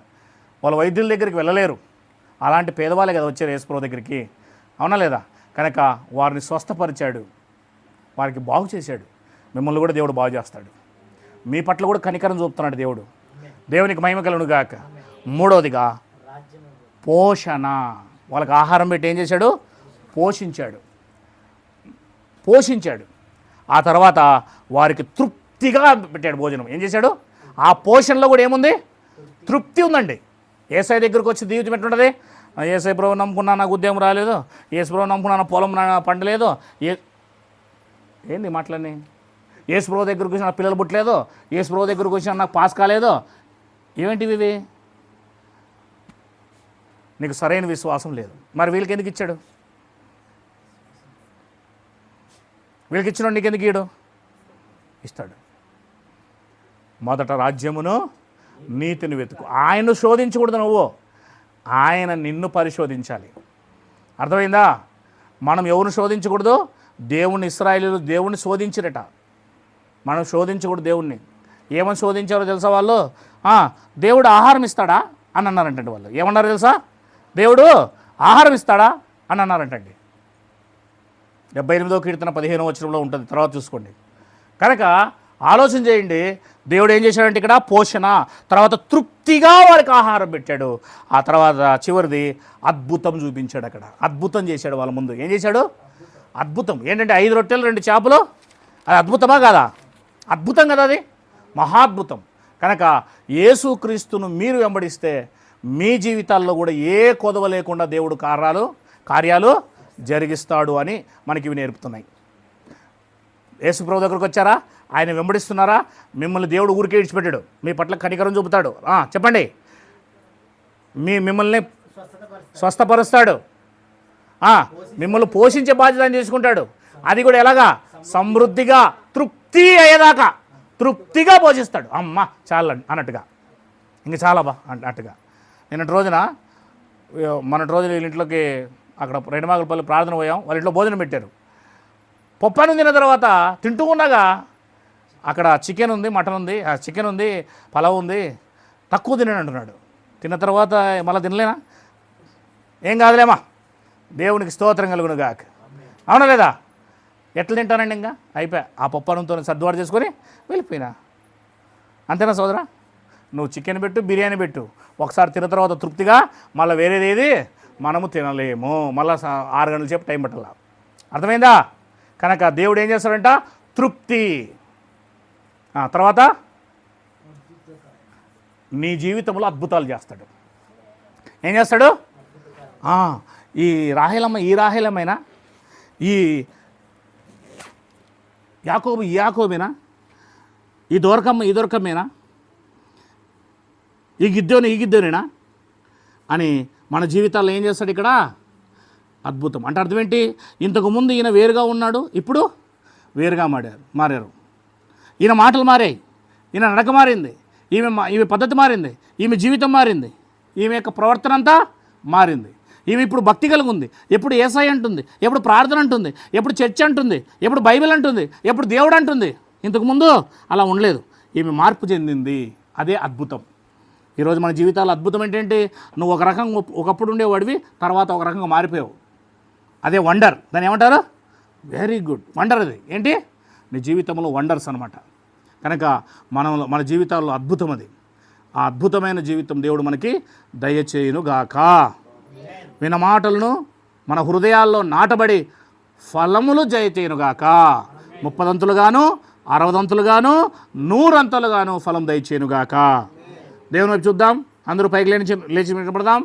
వాళ్ళ వైద్యుల దగ్గరికి వెళ్ళలేరు. అలాంటి పేదవాళ్ళే కదా వచ్చారు యేసుప్రభు దగ్గరికి, అవునా లేదా? కనుక వారిని స్వస్థపరిచాడు, వారికి బాగు చేశాడు. మిమ్మల్ని కూడా దేవుడు బాగు చేస్తాడు. మీ పట్ల కూడా కనికరం చూపుతున్నాడు దేవుడు. దేవునికి మహిమ కలుగును గాక. 3వదిగా పోషణ. వాళ్ళకి ఆహారం పెట్టి ఏం చేశాడు? పోషించాడు. ఆ తర్వాత వారికి తృప్తిగా పెట్టాడు భోజనం. ఏం చేశాడు? ఆ పోషణలో కూడా ఏముంది? తృప్తి ఉందండి. యేసయ్య దగ్గరకు వచ్చి జీవితం ఎట్లుంటుంది? యేసయ్య ప్రభు నమ్ముకున్నా నాకు ఉద్యోగం రాలేదు, యేసు ప్రభు నమ్ముకున్నా పొలం పండలేదు, ఏంది మాటలన్నీ? యేసు ప్రభు దగ్గరకు వచ్చి నాకు పిల్లలు పుట్టలేదు, యేసు ప్రభు దగ్గరకు వచ్చి నాకు పాస్ కాలేదు. ఏమేంటివి ఇవి? నీకు సరైన విశ్వాసం లేదు. మరి వీళ్ళకి ఎందుకు ఇచ్చాడు? వీళ్ళకి ఇచ్చినాడు, నీకు ఎందుకు ఇయ్యడు? ఇస్తాడు. మొదట రాజ్యమును నీతిని వెతుకు. ఆయన్ను శోధించకూడదు నువ్వు, ఆయన నిన్ను పరిశోధించాలి. అర్థమైందా? మనం ఎవరిని శోధించకూడదు? దేవుని ఇశ్రాయేలీయులు దేవుణ్ణి శోధించిరట. మనం శోధించకూడదు దేవుణ్ణి. ఏమని శోధించారో తెలుసా వాళ్ళు? దేవుడు ఆహారం ఇస్తాడా అని అన్నారంటండి. వాళ్ళు ఏమన్నారు తెలుసా? దేవుడు ఆహారం ఇస్తాడా అని అన్నారంటండి. 78వ కీర్తన 15వ వచనంలో ఉంటుంది, తర్వాత చూసుకోండి. కనుక ఆలోచన చేయండి, దేవుడు ఏం చేశాడంటే ఇక్కడ పోషణ, తర్వాత తృప్తిగా వారికి ఆహారం పెట్టాడు. ఆ తర్వాత చివరిది అద్భుతం చూపించాడు. అక్కడ అద్భుతం చేశాడు వాళ్ళ ముందు. ఏం చేశాడు? అద్భుతం. ఏంటంటే 5 రొట్టెలు 2 చేపలు. అది అద్భుతమా కాదా? అద్భుతం కదా, అది మహాద్భుతం. కనుక యేసుక్రీస్తును మీరు వెంబడిస్తే మీ జీవితాల్లో కూడా ఏ కొదవ లేకుండా దేవుడు కార్యాలు జరిగిస్తాడు అని మనకి ఇవి నేర్పుతున్నాయి. యేసు ప్రభు దగ్గరకు వచ్చారా? ఆయన వెంబడిస్తున్నారా? మిమ్మల్ని దేవుడు ఊరికే ఇడిచిపెట్టాడు, మీ పట్ల కనికరం చూపుతాడు. చెప్పండి, మిమ్మల్ని స్వస్థపరుస్తాడు, మిమ్మల్ని పోషించే బాధ్యత ఆయన తీసుకుంటాడు. అది కూడా ఎలాగా? సమృద్ధిగా, తృప్తి అయ్యేదాకా తృప్తిగా పోషిస్తాడు. అమ్మ చాలా అన్నట్టుగా, ఇంక చాలా అన్నట్టుగా. నిన్నటి రోజున వీళ్ళ ఇంట్లోకి అక్కడ రెండమాగులపల్లి ప్రార్థన పోయాం. వాళ్ళ ఇంట్లో భోజనం పెట్టారు. పప్పాను తిన్న తర్వాత తింటూ ఉండగా అక్కడ చికెన్ ఉంది, మటన్ ఉంది, చికెన్ ఉంది, పలావ్ ఉంది, తక్కువ తినని అంటున్నాడు. తిన్న తర్వాత మళ్ళీ తినలేనా? ఏం కాదులేమా, దేవునికి స్తోత్రం కలుగును గాక. అవునా లేదా? ఎట్లా తింటానండి? ఇంకా అయిపోయా. ఆ పప్పానంతో సర్దుబాటు చేసుకొని వెళ్ళిపోయినా. అంతేనా సోదరా? నువ్వు చికెన్ పెట్టు, బిర్యానీ పెట్టు, ఒకసారి తిన్న తర్వాత తృప్తిగా మళ్ళీ వేరేది ఏది మనము తినలేము. మళ్ళీ 6 గంటల సేపు టైం పట్టాల. అర్థమైందా? కనుక దేవుడు ఏం చేస్తాడంట? తృప్తి. తర్వాత నీ జీవితంలో అద్భుతాలు చేస్తాడు. ఏం చేస్తాడు? ఈ రాహేలమైనా, ఈ యాకోబేనా, ఈ దొరకమ్మేనా, ఈ గిద్దోనేనా అని మన జీవితాల్లో ఏం చేస్తాడు ఇక్కడ? అద్భుతం. అంటే అర్థం ఏంటి? ఇంతకుముందు ఈయన వేరుగా ఉన్నాడు, ఇప్పుడు వేరుగా మారారు. ఈయన మాటలు మారాయి, ఈయన నడక మారింది, ఈమె పద్ధతి మారింది, ఈమె జీవితం మారింది, ఈమె యొక్క ప్రవర్తన అంతా మారింది. ఈమె ఇప్పుడు భక్తి కలిగి ఉంది, ఎప్పుడు యేసయ్య అంటుంది, ఎప్పుడు ప్రార్థన అంటుంది, ఎప్పుడు చర్చ్ అంటుంది, ఎప్పుడు బైబిల్ అంటుంది, ఎప్పుడు దేవుడు అంటుంది. ఇంతకుముందు అలా ఉండలేదు. ఈమె మార్పు చెందింది. అదే అద్భుతం. ఈరోజు మన జీవితాల్లో అద్భుతం ఏంటంటే, నువ్వు ఒక రకంగా ఒకప్పుడు ఉండేవాడివి, తర్వాత ఒక రకంగా మారిపోయావు. అదే వండర్. దాన్ని ఏమంటారు? Very good wonder. అది ఏంటి? నీ జీవితంలో వండర్స్ అనమాట. కనుక మన జీవితాల్లో అద్భుతం అది. ఆ అద్భుతమైన జీవితం దేవుడు మనకి దయచేయునుగాక. విన్న మాటలను మన హృదయాల్లో నాటబడి ఫలములు జయచేయునుగాక. 30 60 100 ఫలం దయచేయునుగాక. దేవుని వైపు చూద్దాం. అందరూ పైకి లేచి నిలబడదాం.